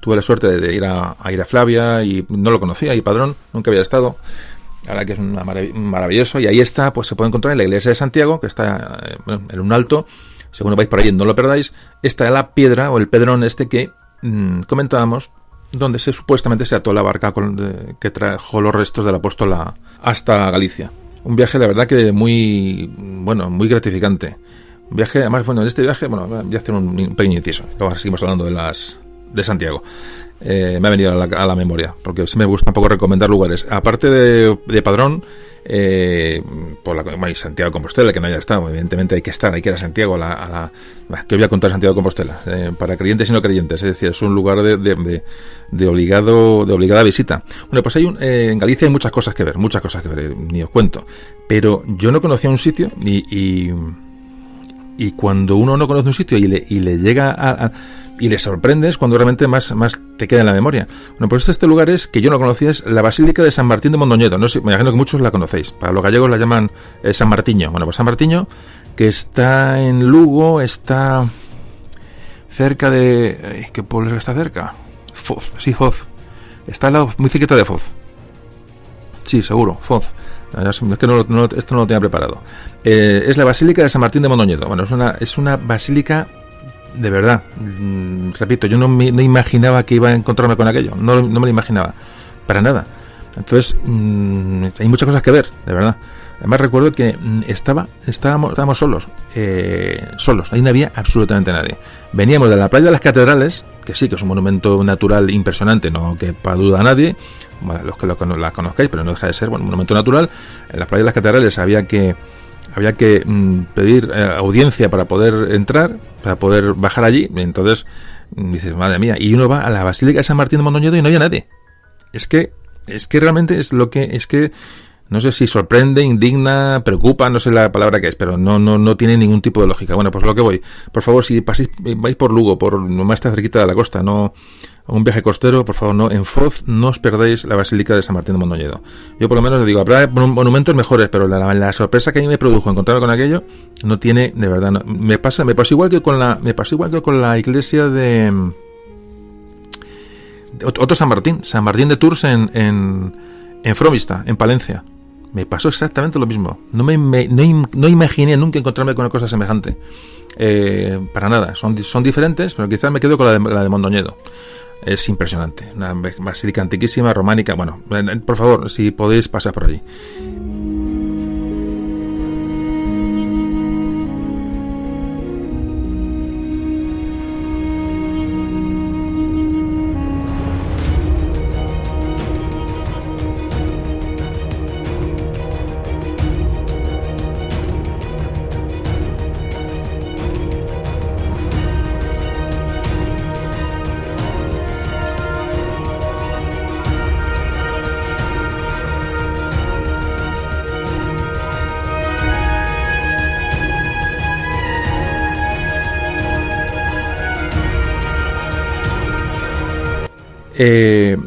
Tuve la suerte de ir a Flavia, y no lo conocía, y Padrón, nunca había estado. La verdad que es maravilloso. Y ahí está, pues se puede encontrar en la iglesia de Santiago, que está en un alto. Según vais por ahí, no lo perdáis. Está la piedra o el pedrón este que comentábamos, donde supuestamente se ató la barca que trajo los restos del apóstol hasta Galicia. Un viaje, la verdad, que muy gratificante. Viaje, además, bueno, en este viaje, voy a hacer un pequeño inciso. Luego seguimos hablando de Santiago. Me ha venido a la memoria, porque sí me gusta un poco recomendar lugares. Aparte de Padrón, por Santiago de Compostela, que no haya estado, evidentemente hay que ir a Santiago, que os voy a contar Santiago de Compostela, para creyentes y no creyentes, es decir, es un lugar de obligada visita. Bueno, pues en Galicia hay muchas cosas que ver, ni os cuento. Pero yo no conocía un sitio, y cuando uno no conoce un sitio y le llega y le sorprendes, cuando realmente más te queda en la memoria. Bueno, pues este lugar que yo no conocía, es la Basílica de San Martín de Mondoñedo. No sé, me imagino que muchos la conocéis. Para los gallegos la llaman San Martiño. Bueno, pues San Martiño, que está en Lugo, está cerca de... ¿Qué pueblo está cerca? Foz, sí, Foz. Está al lado, muy cerquita de Foz. Sí, seguro, Foz. Es que esto no lo tenía preparado. Es la Basílica de San Martín de Mondoñedo. Bueno, es una basílica de verdad. Repito, yo no imaginaba que iba a encontrarme con aquello. No me lo imaginaba. Para nada. Entonces, hay muchas cosas que ver, de verdad. Además, recuerdo que estábamos solos. Ahí no había absolutamente nadie. Veníamos de la playa de las Catedrales, que sí, que es un monumento natural impresionante, no quepa duda a nadie. Bueno, los que la conozcáis, pero no deja de ser un monumento natural. En las playas de las Catedrales había que pedir audiencia para poder entrar, para poder bajar allí. Entonces dices, madre mía, y uno va a la Basílica de San Martín de Mondoñedo y no había nadie. Es que realmente es No sé si sorprende, indigna, preocupa, no sé la palabra que es, pero no tiene ningún tipo de lógica. Bueno, pues lo que voy. Por favor, si vais por Lugo, nomás está cerquita de la costa, no a un viaje costero, por favor, no, en Foz no os perdáis la Basílica de San Martín de Mondoñedo. Yo por lo menos le digo, habrá monumentos mejores, pero la sorpresa que a mí me produjo encontrarme con aquello, no tiene, de verdad, no. Me pasó igual que con la iglesia de otro San Martín de Tours en Fromista, en Palencia. Me pasó exactamente lo mismo. No imaginé nunca encontrarme con una cosa semejante. Para nada. Son diferentes, pero quizás me quedo con la de Mondoñedo. Es impresionante. Una basílica antiquísima, románica. Bueno, por favor, si podéis pasar por allí.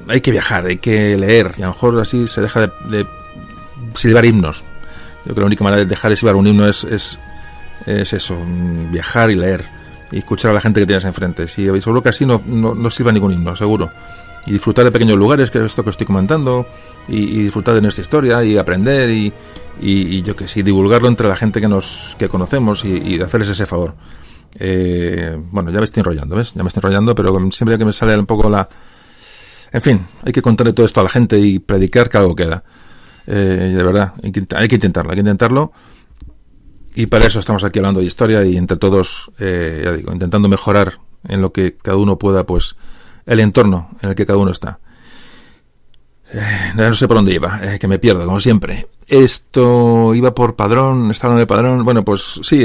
Hay que viajar, hay que leer, y a lo mejor así se deja de silbar himnos. Yo creo que la única manera de dejar de silbar un himno es eso, viajar y leer, y escuchar a la gente que tienes enfrente. Si seguro que así no silba ningún himno, seguro. Y disfrutar de pequeños lugares, que es esto que estoy comentando, y disfrutar de nuestra historia, y aprender, y yo que sé, divulgarlo entre la gente que conocemos, y de hacerles ese favor. Bueno, ya me estoy enrollando, ¿ves? Ya me estoy enrollando, pero siempre que me sale un poco en fin, hay que contarle todo esto a la gente y predicar que algo queda. De verdad, hay que intentarlo. Y para eso estamos aquí hablando de historia y entre todos, ya digo, intentando mejorar en lo que cada uno pueda, pues, el entorno en el que cada uno está. No sé por dónde iba, que me pierdo, como siempre. Esto iba por Padrón, está hablando de Padrón. Bueno, pues sí,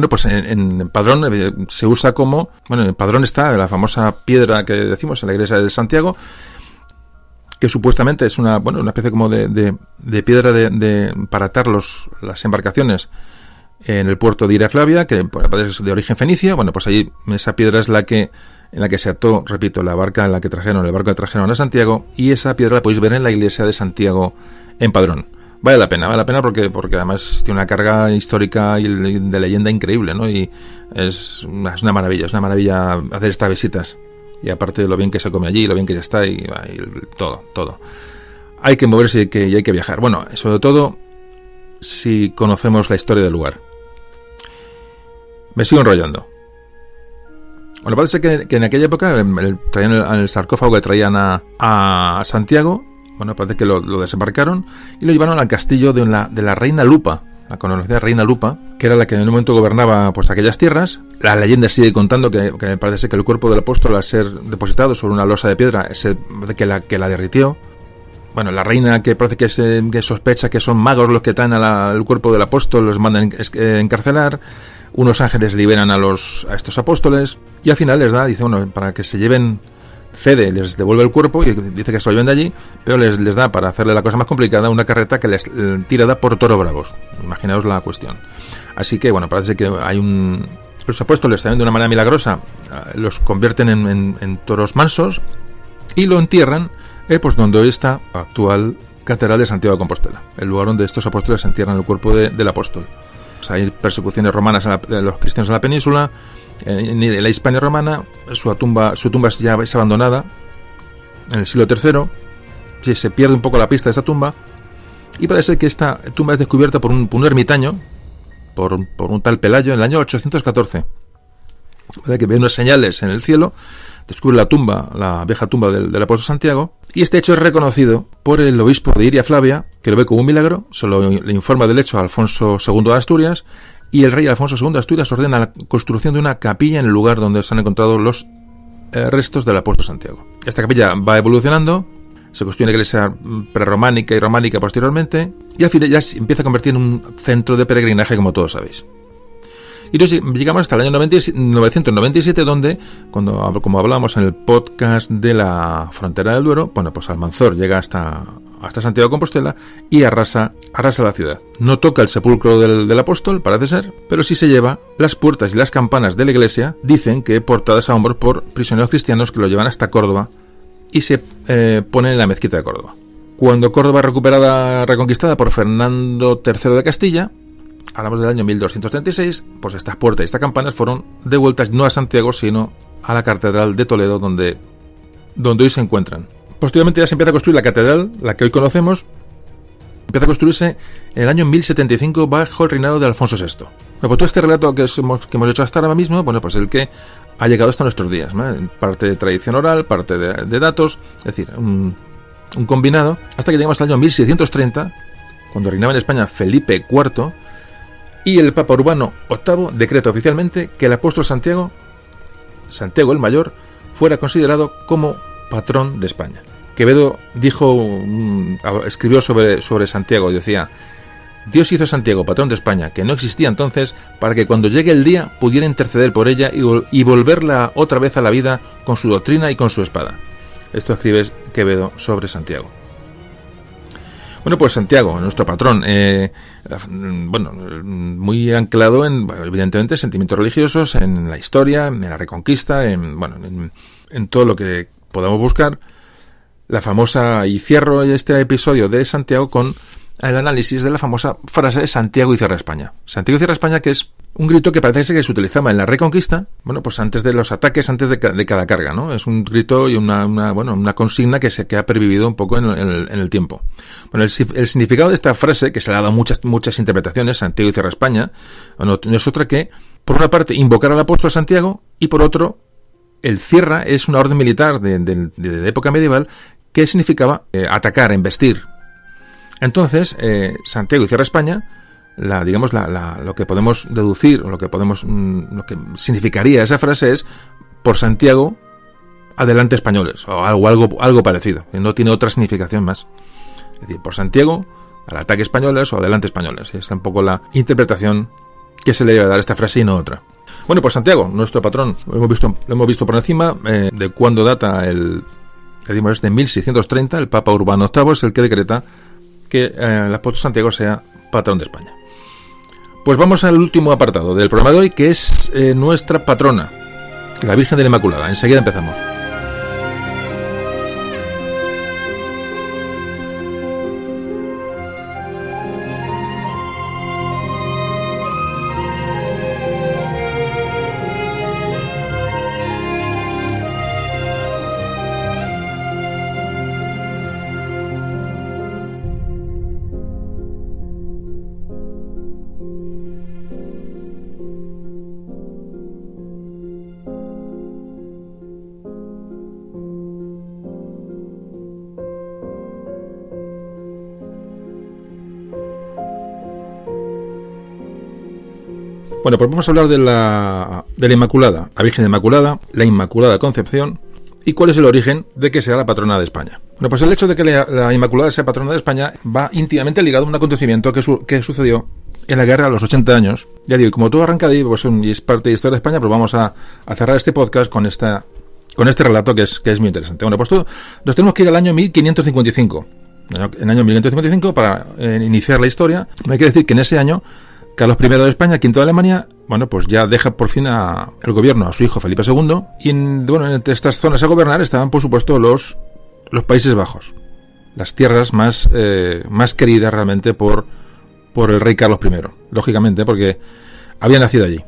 pues en Padrón se usa como... Bueno, en Padrón está la famosa piedra que decimos en la iglesia de Santiago, que supuestamente es una especie como de piedra para atar las embarcaciones en el puerto de Iraflavia, que es de origen fenicio. Bueno, pues ahí esa piedra es en la que se ató, repito, el barco que trajeron a Santiago, y esa piedra la podéis ver en la iglesia de Santiago en Padrón. Vale la pena porque además tiene una carga histórica y de leyenda increíble, ¿no? Y es una maravilla hacer estas visitas. Y aparte de lo bien que se come allí, lo bien que ya está, y todo. Hay que moverse y hay que viajar. Bueno, sobre todo si conocemos la historia del lugar. Me sigo enrollando. Bueno, parece que en aquella época traían el sarcófago que traían a Santiago. Bueno, parece que lo desembarcaron y lo llevaron al castillo de la reina Lupa, la conocida reina Lupa, que era la que en un momento gobernaba pues aquellas tierras. La leyenda sigue contando que parece que el cuerpo del apóstol, al ser depositado sobre una losa de piedra, que la derritió. Bueno, la reina, que parece que sospecha que son magos los que traen al cuerpo del apóstol, los mandan encarcelar. Unos ángeles liberan a estos apóstoles, y al final dice, bueno, para que se lleven, les devuelve el cuerpo, y dice que se lo lleven de allí, pero les da, para hacerle la cosa más complicada, una carreta que les tirada por toros bravos. Imaginaos la cuestión. Así que, bueno, parece que los apóstoles también de una manera milagrosa los convierten en toros mansos y lo entierran, pues donde está la actual catedral de Santiago de Compostela, el lugar donde estos apóstoles entierran el cuerpo del apóstol. Pues hay persecuciones romanas de los cristianos en la península. En la Hispania romana su tumba ya es abandonada en el siglo III. Sí, se pierde un poco la pista de esta tumba, y parece que esta tumba es descubierta por un ermitaño, por un tal Pelayo, en el año 814. Que ve unas señales en el cielo, descubre la vieja tumba del apóstol Santiago, y este hecho es reconocido por el obispo de Iria Flavia, que lo ve como un milagro. Solo le informa del hecho a Alfonso II de Asturias, y el rey Alfonso II de Asturias ordena la construcción de una capilla en el lugar donde se han encontrado los restos del apóstol Santiago. Esta capilla va evolucionando, se construye una iglesia prerrománica y románica posteriormente, y al final ya se empieza a convertir en un centro de peregrinaje, como todos sabéis. Y nos llegamos hasta el año 997, donde, como hablábamos en el podcast de la frontera del Duero, bueno, pues Almanzor llega hasta Santiago de Compostela y arrasa la ciudad. No toca el sepulcro del apóstol, parece ser, pero sí se lleva las puertas y las campanas de la iglesia, dicen que portadas a hombros por prisioneros cristianos que lo llevan hasta Córdoba y se ponen en la mezquita de Córdoba. Cuando Córdoba es reconquistada por Fernando III de Castilla, hablamos del año 1236, pues estas puertas y estas campanas fueron devueltas no a Santiago, sino a la Catedral de Toledo, donde hoy se encuentran. Posteriormente ya se empieza a construir la catedral, la que hoy conocemos, empieza a construirse en el año 1075 bajo el reinado de Alfonso VI. Bueno, pues todo este relato que hemos hecho hasta ahora mismo, bueno, pues el que ha llegado hasta nuestros días, ¿no? Parte de tradición oral, parte de datos, es decir, un combinado, hasta que llegamos al año 1630, cuando reinaba en España Felipe IV, y el Papa Urbano VIII decreta oficialmente que el apóstol Santiago el Mayor, fuera considerado como patrón de España. Quevedo escribió sobre Santiago y decía: Dios hizo a Santiago patrón de España, que no existía entonces, para que cuando llegue el día pudiera interceder por ella y volverla otra vez a la vida con su doctrina y con su espada. Esto escribe Quevedo sobre Santiago. Bueno, pues Santiago, nuestro patrón, muy anclado en, evidentemente, sentimientos religiosos, en la historia, en la Reconquista, en todo lo que podamos buscar. La famosa, y cierro este episodio de Santiago con el análisis de la famosa frase de Santiago y cierra España. Santiago y cierra España, que es un grito que parece que se utilizaba en la Reconquista, bueno, pues antes de los ataques, antes de cada carga, ¿no? Es un grito y una consigna que ha pervivido un poco en el tiempo. Bueno, el significado de esta frase, que se le ha dado muchas interpretaciones, Santiago y cierra España, bueno, no es otra que, por una parte, invocar al apóstol Santiago, y por otro, el cierra es una orden militar de época medieval que significaba atacar, embestir. Entonces, Santiago y cierra España, lo que podemos deducir, o lo que significaría esa frase es: por Santiago, adelante españoles, o algo parecido, que no tiene otra significación más. Es decir, por Santiago, al ataque españoles o adelante españoles. Es un poco la interpretación que se le debe dar a esta frase y no otra. Bueno, pues Santiago, nuestro patrón, lo hemos visto por encima, de cuándo data es de 1630, el Papa Urbano VIII es el que decreta que el apóstol Santiago sea patrón de España. Pues vamos al último apartado del programa de hoy, que es nuestra patrona, la Virgen de la Inmaculada. Enseguida empezamos. Bueno, pues vamos a hablar de la Inmaculada, la Virgen de Inmaculada, la Inmaculada Concepción, y cuál es el origen de que sea la patrona de España. Bueno, pues el hecho de que la Inmaculada sea patrona de España va íntimamente ligado a un acontecimiento que sucedió en la guerra a los 80 años. Ya digo, como todo arranca de ahí, pues y es parte de Historia de España, pues vamos a cerrar este podcast con este relato que es muy interesante. Bueno, pues nos tenemos que ir al año 1555. En el año 1555, para iniciar la historia, hay que decir que en ese año Carlos I de España, V de Alemania, bueno, pues ya deja por fin el gobierno a su hijo Felipe II, y entre estas zonas a gobernar estaban, por supuesto, los Países Bajos, las tierras más queridas realmente por el rey Carlos I, lógicamente, porque había nacido allí.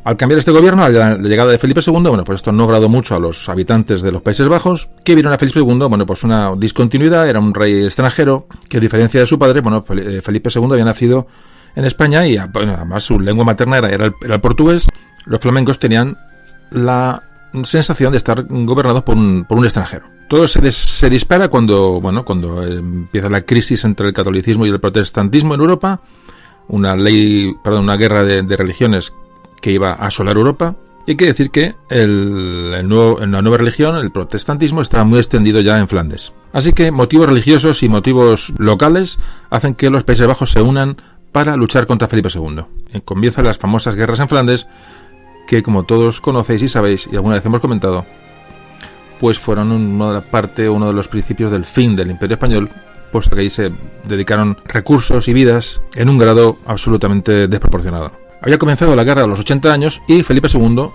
Al cambiar este gobierno, a la llegada de Felipe II, bueno, pues esto no agradó mucho a los habitantes de los Países Bajos, que vieron a Felipe II, bueno, pues una discontinuidad, era un rey extranjero, que a diferencia de su padre, bueno, Felipe II había nacido en España y además su lengua materna era el portugués. Los flamencos tenían la sensación de estar gobernados por un extranjero. Todo se dispara cuando empieza la crisis entre el catolicismo y el protestantismo en Europa, una guerra de religiones que iba a asolar Europa. Y hay que decir que la nueva religión, el protestantismo, está muy extendido ya en Flandes. Así que motivos religiosos y motivos locales hacen que los Países Bajos se unan para luchar contra Felipe II. Comienzan las famosas guerras en Flandes, que como todos conocéis y sabéis, y alguna vez hemos comentado, pues fueron uno de los principios del fin del Imperio Español, puesto que ahí se dedicaron recursos y vidas en un grado absolutamente desproporcionado. Había comenzado la guerra a los 80 años y Felipe II,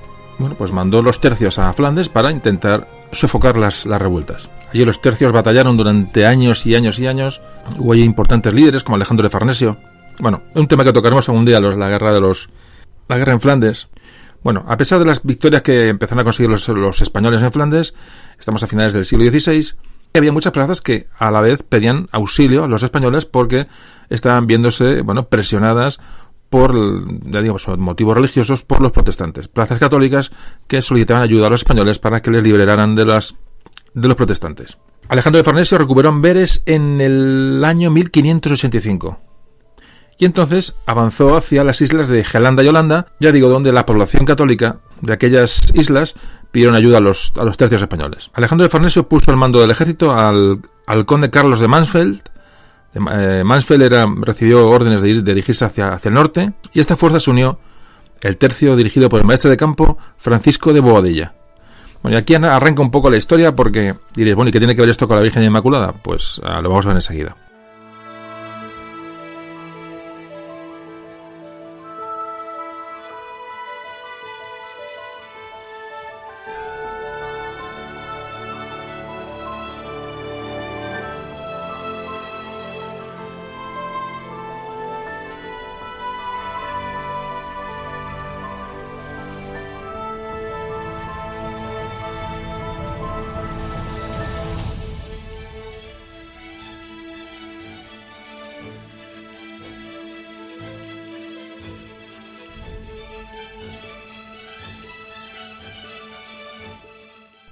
pues mandó los tercios a Flandes para intentar sofocar las revueltas. Allí los tercios batallaron durante años y años y años. Hubo allí importantes líderes como Alejandro de Farnesio. Bueno, es un tema que tocaremos algún día, la guerra en Flandes. Bueno, a pesar de las victorias que empezaron a conseguir los españoles en Flandes, estamos a finales del siglo XVI, había muchas plazas que a la vez pedían auxilio a los españoles porque estaban viéndose, presionadas por, ya digo, motivos religiosos por los protestantes. Plazas católicas que solicitaban ayuda a los españoles para que les liberaran de los protestantes. Alejandro de Farnesio recuperó Amberes en el año 1585. Y entonces avanzó hacia las islas de Gelanda y Holanda, ya digo, donde la población católica de aquellas islas pidieron ayuda a los tercios españoles. Alejandro de Farnesio puso al mando del ejército al conde Carlos de Mansfeld. Mansfeld recibió órdenes de dirigirse hacia el norte, y a esta fuerza se unió el tercio dirigido por el maestre de campo Francisco de Boadilla. Bueno, y aquí arranca un poco la historia porque diréis, ¿y qué tiene que ver esto con la Virgen Inmaculada? Pues lo vamos a ver enseguida.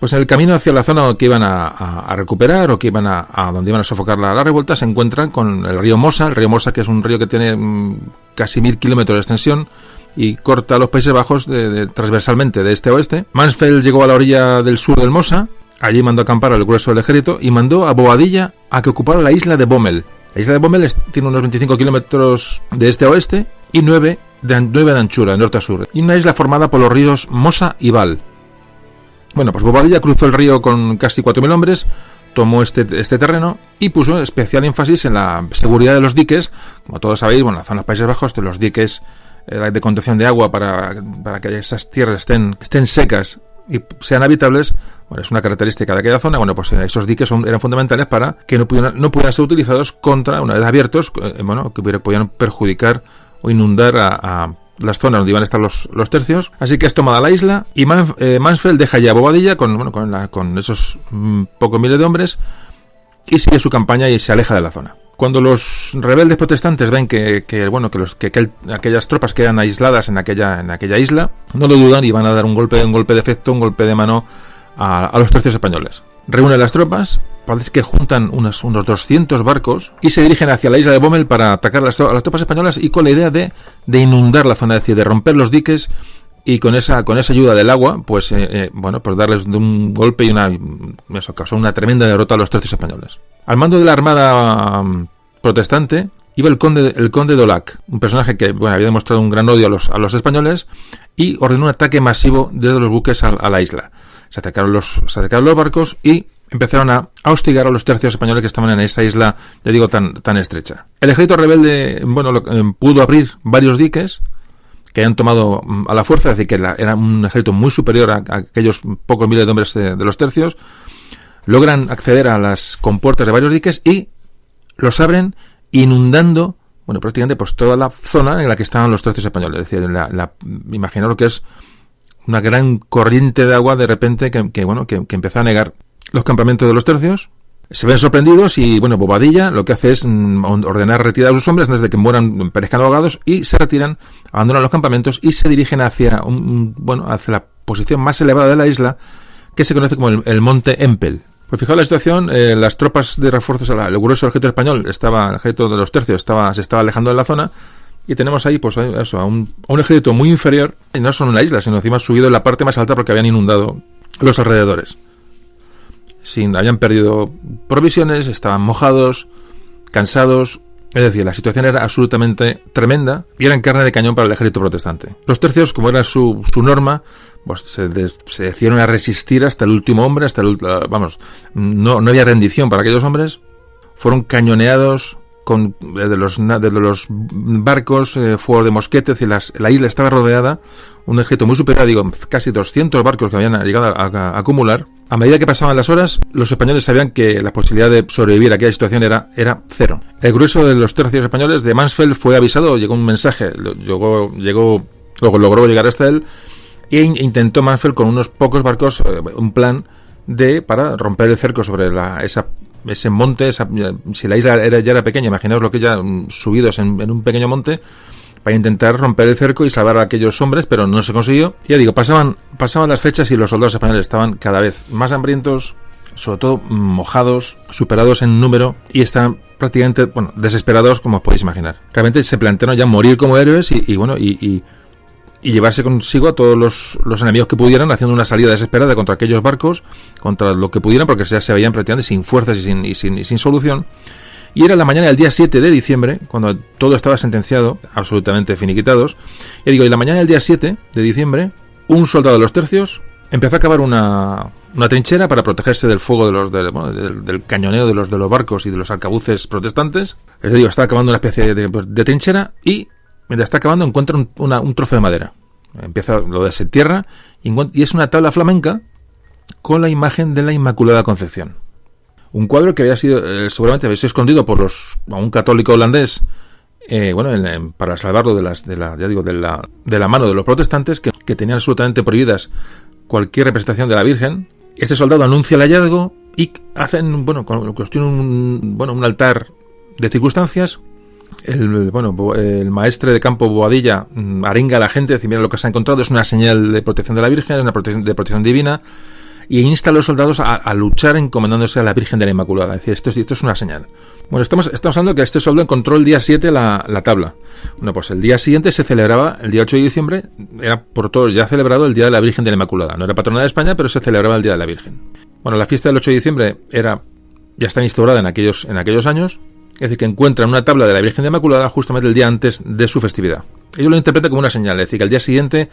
Pues en el camino hacia la zona que iban a recuperar o que iban a donde iban a sofocar la revuelta se encuentran con el río Mosa, que es un río que tiene casi 1000 kilómetros de extensión y corta los Países Bajos transversalmente de este a oeste. Mansfeld llegó a la orilla del sur del Mosa, allí mandó a acampar al grueso del ejército y mandó a Boadilla a que ocupara la isla de Bommel. La isla de Bommel tiene unos 25 kilómetros de este a oeste y 9 de anchura, de norte a sur, y una isla formada por los ríos Mosa y Val. Bueno, pues Bobadilla cruzó el río con casi 4.000 hombres, tomó este terreno y puso especial énfasis en la seguridad de los diques. Como todos sabéis, en la zona de los Países Bajos, los diques de contención de agua para que esas tierras estén secas y sean habitables, es una característica de aquella zona. Pues esos diques eran fundamentales para que no pudieran ser utilizados contra, una vez abiertos, que podían perjudicar o inundar a las zonas donde iban a estar los tercios. Así que es tomada la isla y Mansfeld deja ya Bobadilla con esos pocos miles de hombres y sigue su campaña y se aleja de la zona. Cuando los rebeldes protestantes ven que aquellas tropas quedan aisladas en aquella isla, no lo dudan y van a dar un golpe de efecto, un golpe de mano a los tercios españoles. Reúnen las tropas, parece que juntan unos 200 barcos y se dirigen hacia la isla de Bommel para atacar a las tropas españolas y con la idea de inundar la zona, es decir, de romper los diques y con esa ayuda del agua, pues darles de un golpe y eso causó una tremenda derrota a los tercios españoles. Al mando de la armada protestante iba el conde Dolac, un personaje que había demostrado un gran odio a los españoles y ordenó un ataque masivo desde los buques a la isla. Se atacaron los barcos y empezaron a hostigar a los tercios españoles que estaban en esa isla, ya digo, tan estrecha. El ejército rebelde pudo abrir varios diques que hayan tomado a la fuerza, es decir, que era un ejército muy superior a aquellos pocos miles de hombres de los tercios. Logran acceder a las compuertas de varios diques y los abren inundando prácticamente pues toda la zona en la que estaban los tercios españoles. Es decir, imaginaros que es una gran corriente de agua de repente que empieza a negar los campamentos de los tercios. Se ven sorprendidos y Bobadilla lo que hace es ordenar retirar a sus hombres antes de que mueran perezcando ahogados y se retiran, abandonan los campamentos y se dirigen hacia la posición más elevada de la isla que se conoce como el monte Empel. Pues fijaos la situación, las tropas de refuerzos, el grueso del ejército español, el ejército de los tercios se estaba alejando de la zona. Y tenemos ahí a un ejército muy inferior, y no solo en la isla, sino encima subido en la parte más alta porque habían inundado los alrededores. Habían perdido provisiones, estaban mojados, cansados Es decir, la situación era absolutamente tremenda y eran carne de cañón para el ejército protestante. Los tercios, como era su norma, pues se decidieron a resistir hasta el último hombre, no había rendición para aquellos hombres. Fueron cañoneados desde los barcos, fuego de mosquetes, y la isla estaba rodeada, un ejército muy superior, casi 200 barcos que habían llegado a acumular. A medida que pasaban las horas, los españoles sabían que la posibilidad de sobrevivir a aquella situación era cero. El grueso de los tercios españoles de Mansfeld fue avisado, llegó un mensaje, logró llegar hasta él, e intentó Mansfeld con unos pocos barcos un plan para romper el cerco sobre ese monte. Si la isla ya era pequeña, imaginaos lo que ya subidos en un pequeño monte, para intentar romper el cerco y salvar a aquellos hombres, pero no se consiguió. Ya digo, pasaban las fechas y los soldados españoles estaban cada vez más hambrientos, sobre todo mojados, superados en número, y estaban prácticamente desesperados, como os podéis imaginar. Realmente se plantearon ya morir como héroes y llevarse consigo a todos los enemigos que pudieran, haciendo una salida desesperada contra aquellos barcos, contra lo que pudieran, porque ya se veían prácticamente sin fuerzas y sin solución. Y era la mañana del día 7 de diciembre, cuando todo estaba sentenciado, absolutamente finiquitados. Y la mañana del día 7 de diciembre, un soldado de los tercios empezó a cavar una trinchera para protegerse del fuego del cañoneo de los barcos y de los arcabuces protestantes. Estaba cavando una especie de trinchera y, mientras está cavando, encuentra un trozo de madera. Lo desentierra y es una tabla flamenca con la imagen de la Inmaculada Concepción. Un cuadro que había sido, seguramente había sido escondido por un católico holandés, para salvarlo de la mano de los protestantes, que tenían absolutamente prohibidas cualquier representación de la Virgen. Este soldado anuncia el hallazgo y construyen un altar de circunstancias. El maestre de campo Boadilla arenga a la gente, decir, mira lo que se ha encontrado, es una señal de protección de la Virgen, una de protección divina, y insta a los soldados a luchar encomendándose a la Virgen de la Inmaculada. Es decir, esto es una señal. Bueno, estamos hablando que este soldado encontró el día 7 la tabla. Bueno, pues el día siguiente se celebraba, el día 8 de diciembre, era por todos ya celebrado el Día de la Virgen de la Inmaculada. No era patrona de España, pero se celebraba el Día de la Virgen. Bueno, la fiesta del 8 de diciembre ya está instaurada en aquellos años. Es decir, que encuentran una tabla de la Virgen de la Inmaculada justamente el día antes de su festividad. Ellos lo interpretan como una señal, es decir, que al día siguiente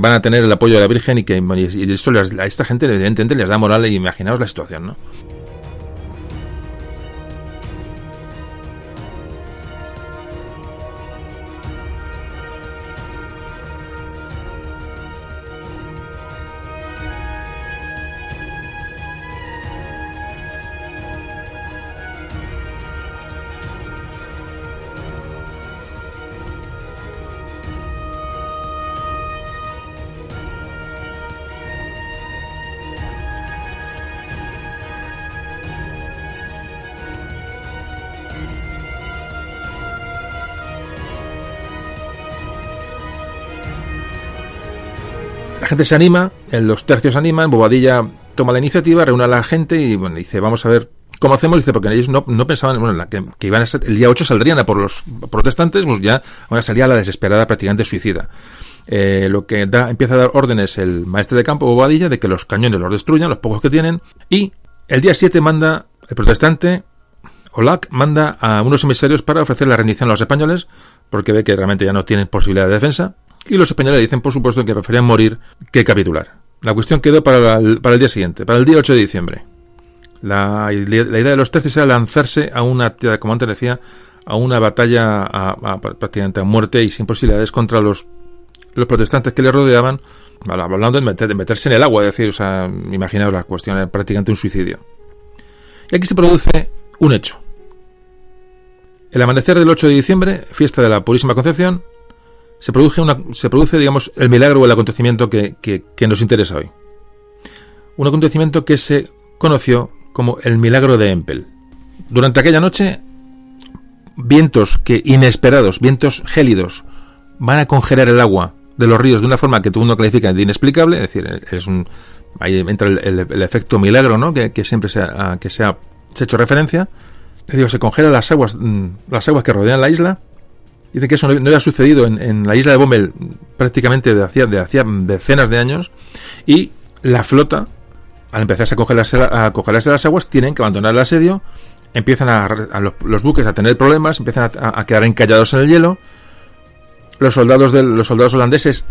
van a tener el apoyo de la Virgen y esto a esta gente evidentemente les da moral, y imaginaos la situación, ¿no? La gente se anima, los tercios animan, Bobadilla toma la iniciativa, reúne a la gente y dice, vamos a ver cómo hacemos. Dice, porque ellos no pensaban que iban a ser, el día 8 saldrían a por los protestantes, pues ya ahora salía la desesperada, prácticamente suicida. Empieza a dar órdenes el maestre de campo Bobadilla de que los cañones los destruyan, los pocos que tienen, y el día 7 manda el protestante Olac manda a unos emisarios para ofrecer la rendición a los españoles, porque ve que realmente ya no tienen posibilidad de defensa. Y los españoles dicen, por supuesto, que preferían morir que capitular. La cuestión quedó para el día siguiente, para el día 8 de diciembre. La idea de los tercios era lanzarse a como antes decía, a una batalla prácticamente a muerte y sin posibilidades contra los protestantes que le rodeaban, hablando de meterse en el agua, es decir, imaginaos la cuestión, era prácticamente un suicidio. Y aquí se produce un hecho. El amanecer del 8 de diciembre, fiesta de la Purísima Concepción, se produce, digamos, el milagro o el acontecimiento que nos interesa hoy. Un acontecimiento que se conoció como el milagro de Empel. Durante aquella noche, vientos inesperados, vientos gélidos, van a congelar el agua de los ríos de una forma que todo el mundo califica de inexplicable. Es decir, ahí entra el efecto milagro, ¿no? que siempre se ha hecho referencia. Es decir, se congelan las aguas que rodean la isla. Dice que eso no había sucedido en la isla de Bommel prácticamente de hacía decenas de años, y la flota, al empezar a congelarse las aguas, tienen que abandonar el asedio empiezan los buques a tener problemas, empiezan a quedar encallados en el hielo. Los soldados holandeses,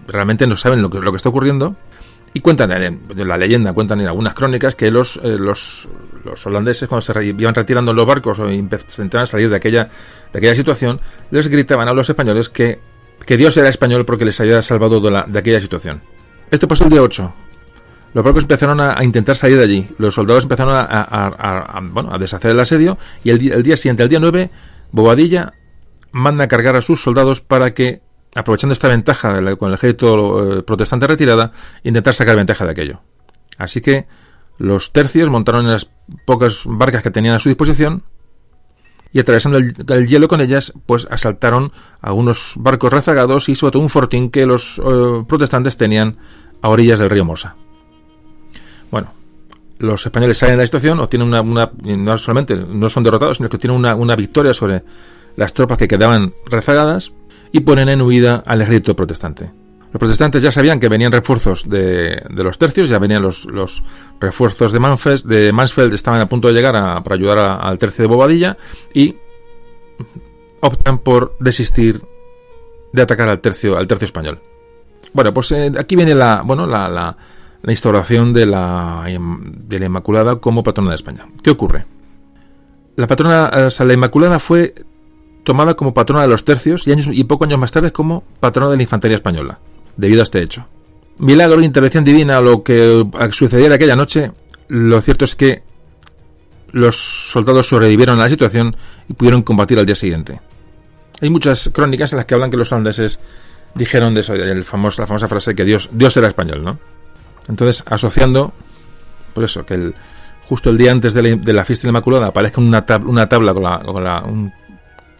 realmente no saben lo que está ocurriendo. Y cuentan la leyenda, cuentan en algunas crónicas que los holandeses, cuando se iban retirando en los barcos o intentaban salir de aquella situación, les gritaban a los españoles que Dios era español porque les había salvado de aquella situación. Esto pasó el día 8. Los barcos empezaron a intentar salir de allí. Los soldados empezaron a deshacer el asedio. Y el día siguiente, el día 9, Bobadilla manda a cargar a sus soldados para que, aprovechando esta ventaja con el ejército protestante retirada, intentar sacar ventaja de aquello. Así que los tercios montaron en las pocas barcas que tenían a su disposición y, atravesando el hielo con ellas, pues asaltaron a unos barcos rezagados y sobre todo un fortín que los protestantes tenían a orillas del río Mosa. Bueno, los españoles salen de la situación, obtienen no solamente no son derrotados, sino que tienen una victoria sobre las tropas que quedaban rezagadas y ponen en huida al ejército protestante. Los protestantes ya sabían que venían refuerzos de los tercios, ya venían los refuerzos de Mansfeld estaban a punto de llegar para ayudar al tercio de Bobadilla, y optan por desistir de atacar al tercio español. Bueno, pues aquí viene la instauración de la Inmaculada como patrona de España. ¿Qué ocurre? La Inmaculada fue tomada como patrona de los tercios y pocos años más tarde como patrona de la infantería española, debido a este hecho. Milagro, intervención divina, lo que sucediera aquella noche, lo cierto es que los soldados sobrevivieron a la situación y pudieron combatir al día siguiente. Hay muchas crónicas en las que hablan que los holandeses dijeron de eso, la famosa frase que Dios era español, ¿no? Entonces, asociando, por eso, que justo el día antes de la fiesta de la Inmaculada aparezca una tabla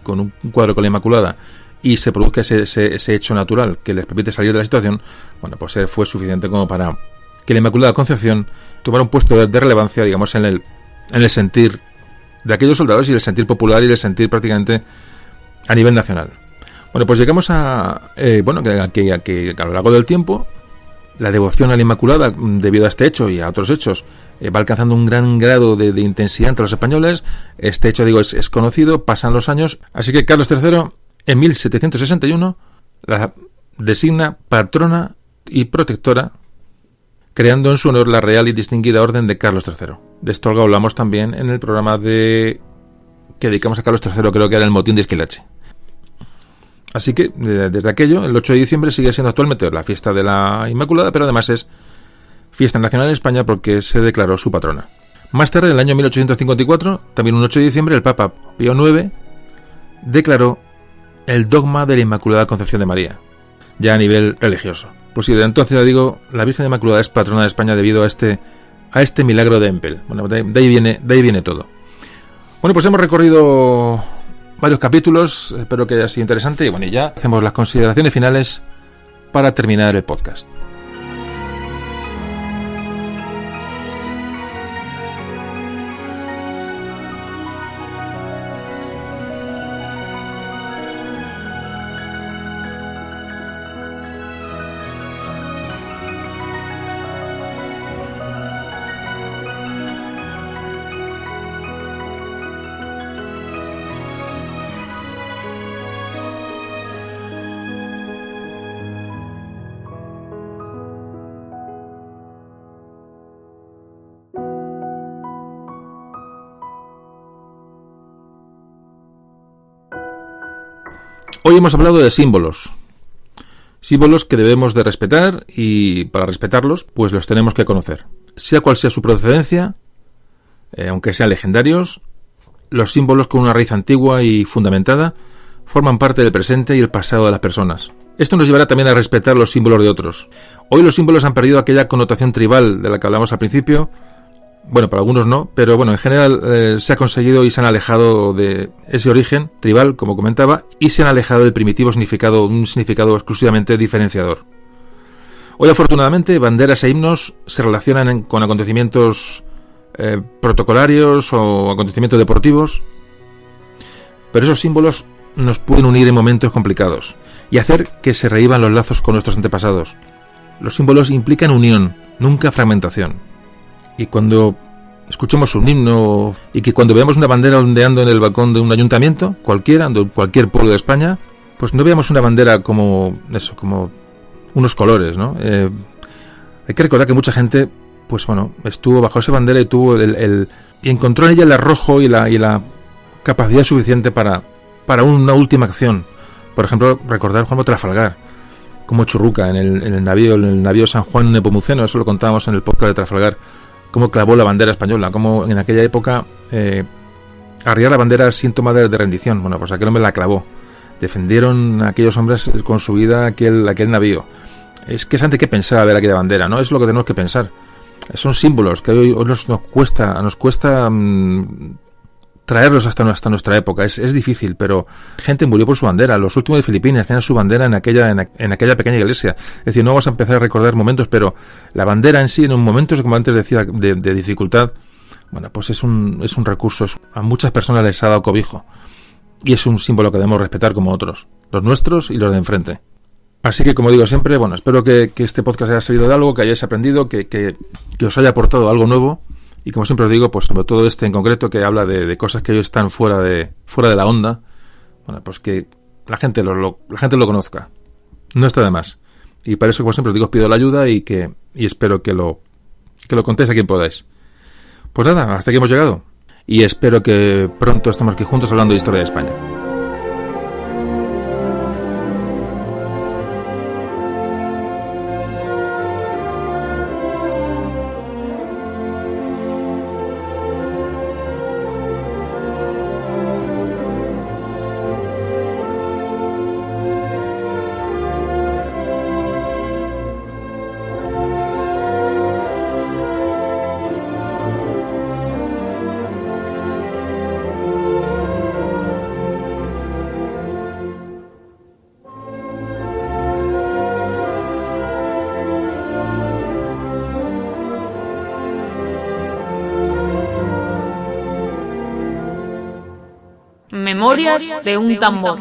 con un cuadro con la Inmaculada y se produzca ese hecho natural que les permite salir de la situación, bueno, pues fue suficiente como para que la Inmaculada Concepción tomara un puesto de relevancia, digamos, en el sentir de aquellos soldados y el sentir popular y el sentir prácticamente a nivel nacional. Bueno, pues llegamos que a lo largo del tiempo la devoción a la Inmaculada, debido a este hecho y a otros hechos, va alcanzando un gran grado de intensidad entre los españoles. Este hecho, es conocido, pasan los años, así que Carlos III, en 1761, la designa patrona y protectora, creando en su honor la Real y Distinguida Orden de Carlos III. De esto algo hablamos también en el programa que dedicamos a Carlos III, creo que era el motín de Esquilache. Así que, desde aquello, el 8 de diciembre sigue siendo actualmente la fiesta de la Inmaculada, pero además es fiesta nacional en España porque se declaró su patrona. Más tarde, en el año 1854, también un 8 de diciembre, el Papa Pío IX declaró el dogma de la Inmaculada Concepción de María, ya a nivel religioso. Pues sí, desde entonces, ya digo, la Virgen Inmaculada es patrona de España debido a este milagro de Empel. Bueno, de ahí viene todo. Bueno, pues hemos recorrido varios capítulos, espero que haya sido interesante, y bueno, ya hacemos las consideraciones finales para terminar el podcast. Hoy hemos hablado de símbolos que debemos de respetar, y para respetarlos pues los tenemos que conocer. Sea cual sea su procedencia, aunque sean legendarios, los símbolos con una raíz antigua y fundamentada forman parte del presente y el pasado de las personas. Esto nos llevará también a respetar los símbolos de otros. Hoy los símbolos han perdido aquella connotación tribal de la que hablamos al principio. Bueno, para algunos no, pero bueno, en general se ha conseguido y se han alejado de ese origen tribal, como comentaba, y se han alejado del primitivo significado, un significado exclusivamente diferenciador. Hoy, afortunadamente, banderas e himnos se relacionan con acontecimientos protocolarios o acontecimientos deportivos, pero esos símbolos nos pueden unir en momentos complicados y hacer que se revivan los lazos con nuestros antepasados. Los símbolos implican unión, nunca fragmentación. Y cuando escuchemos un himno y que cuando veamos una bandera ondeando en el balcón de un ayuntamiento, cualquiera, de cualquier pueblo de España, pues no veamos una bandera como eso, como unos colores, ¿no? Hay que recordar que mucha gente, pues bueno, estuvo bajo esa bandera y tuvo y encontró en ella el arrojo y la capacidad suficiente para una última acción. Por ejemplo, recordar Juan Trafalgar, como Churruca en el navío San Juan Nepomuceno, eso lo contábamos en el podcast de Trafalgar, cómo clavó la bandera española, cómo en aquella época arriar la bandera era síntoma de rendición. Bueno, pues aquel hombre la clavó. Defendieron a aquellos hombres con su vida aquel navío. Es que es antes que pensar a ver aquella bandera, ¿no? Es lo que tenemos que pensar. Son símbolos que hoy nos cuesta traerlos hasta nuestra época. Es difícil, pero gente murió por su bandera. Los últimos de Filipinas tenían su bandera en aquella pequeña iglesia. Es decir, no vamos a empezar a recordar momentos, pero la bandera en sí, en un momento, como antes decía, de dificultad, bueno, pues es un recurso. A muchas personas les ha dado cobijo. Y es un símbolo que debemos respetar como otros. Los nuestros y los de enfrente. Así que, como digo siempre, bueno, espero que este podcast haya servido de algo, que hayáis aprendido, que os haya aportado algo nuevo. Y como siempre os digo, pues sobre todo este en concreto, que habla de cosas que hoy están fuera de la onda, bueno, pues que la gente lo conozca. No está de más. Y para eso, como siempre os digo, os pido la ayuda y espero que lo contéis a quien podáis. Pues nada, hasta aquí hemos llegado. Y espero que pronto estemos aquí juntos hablando de historia de España. Memorias de un tambor.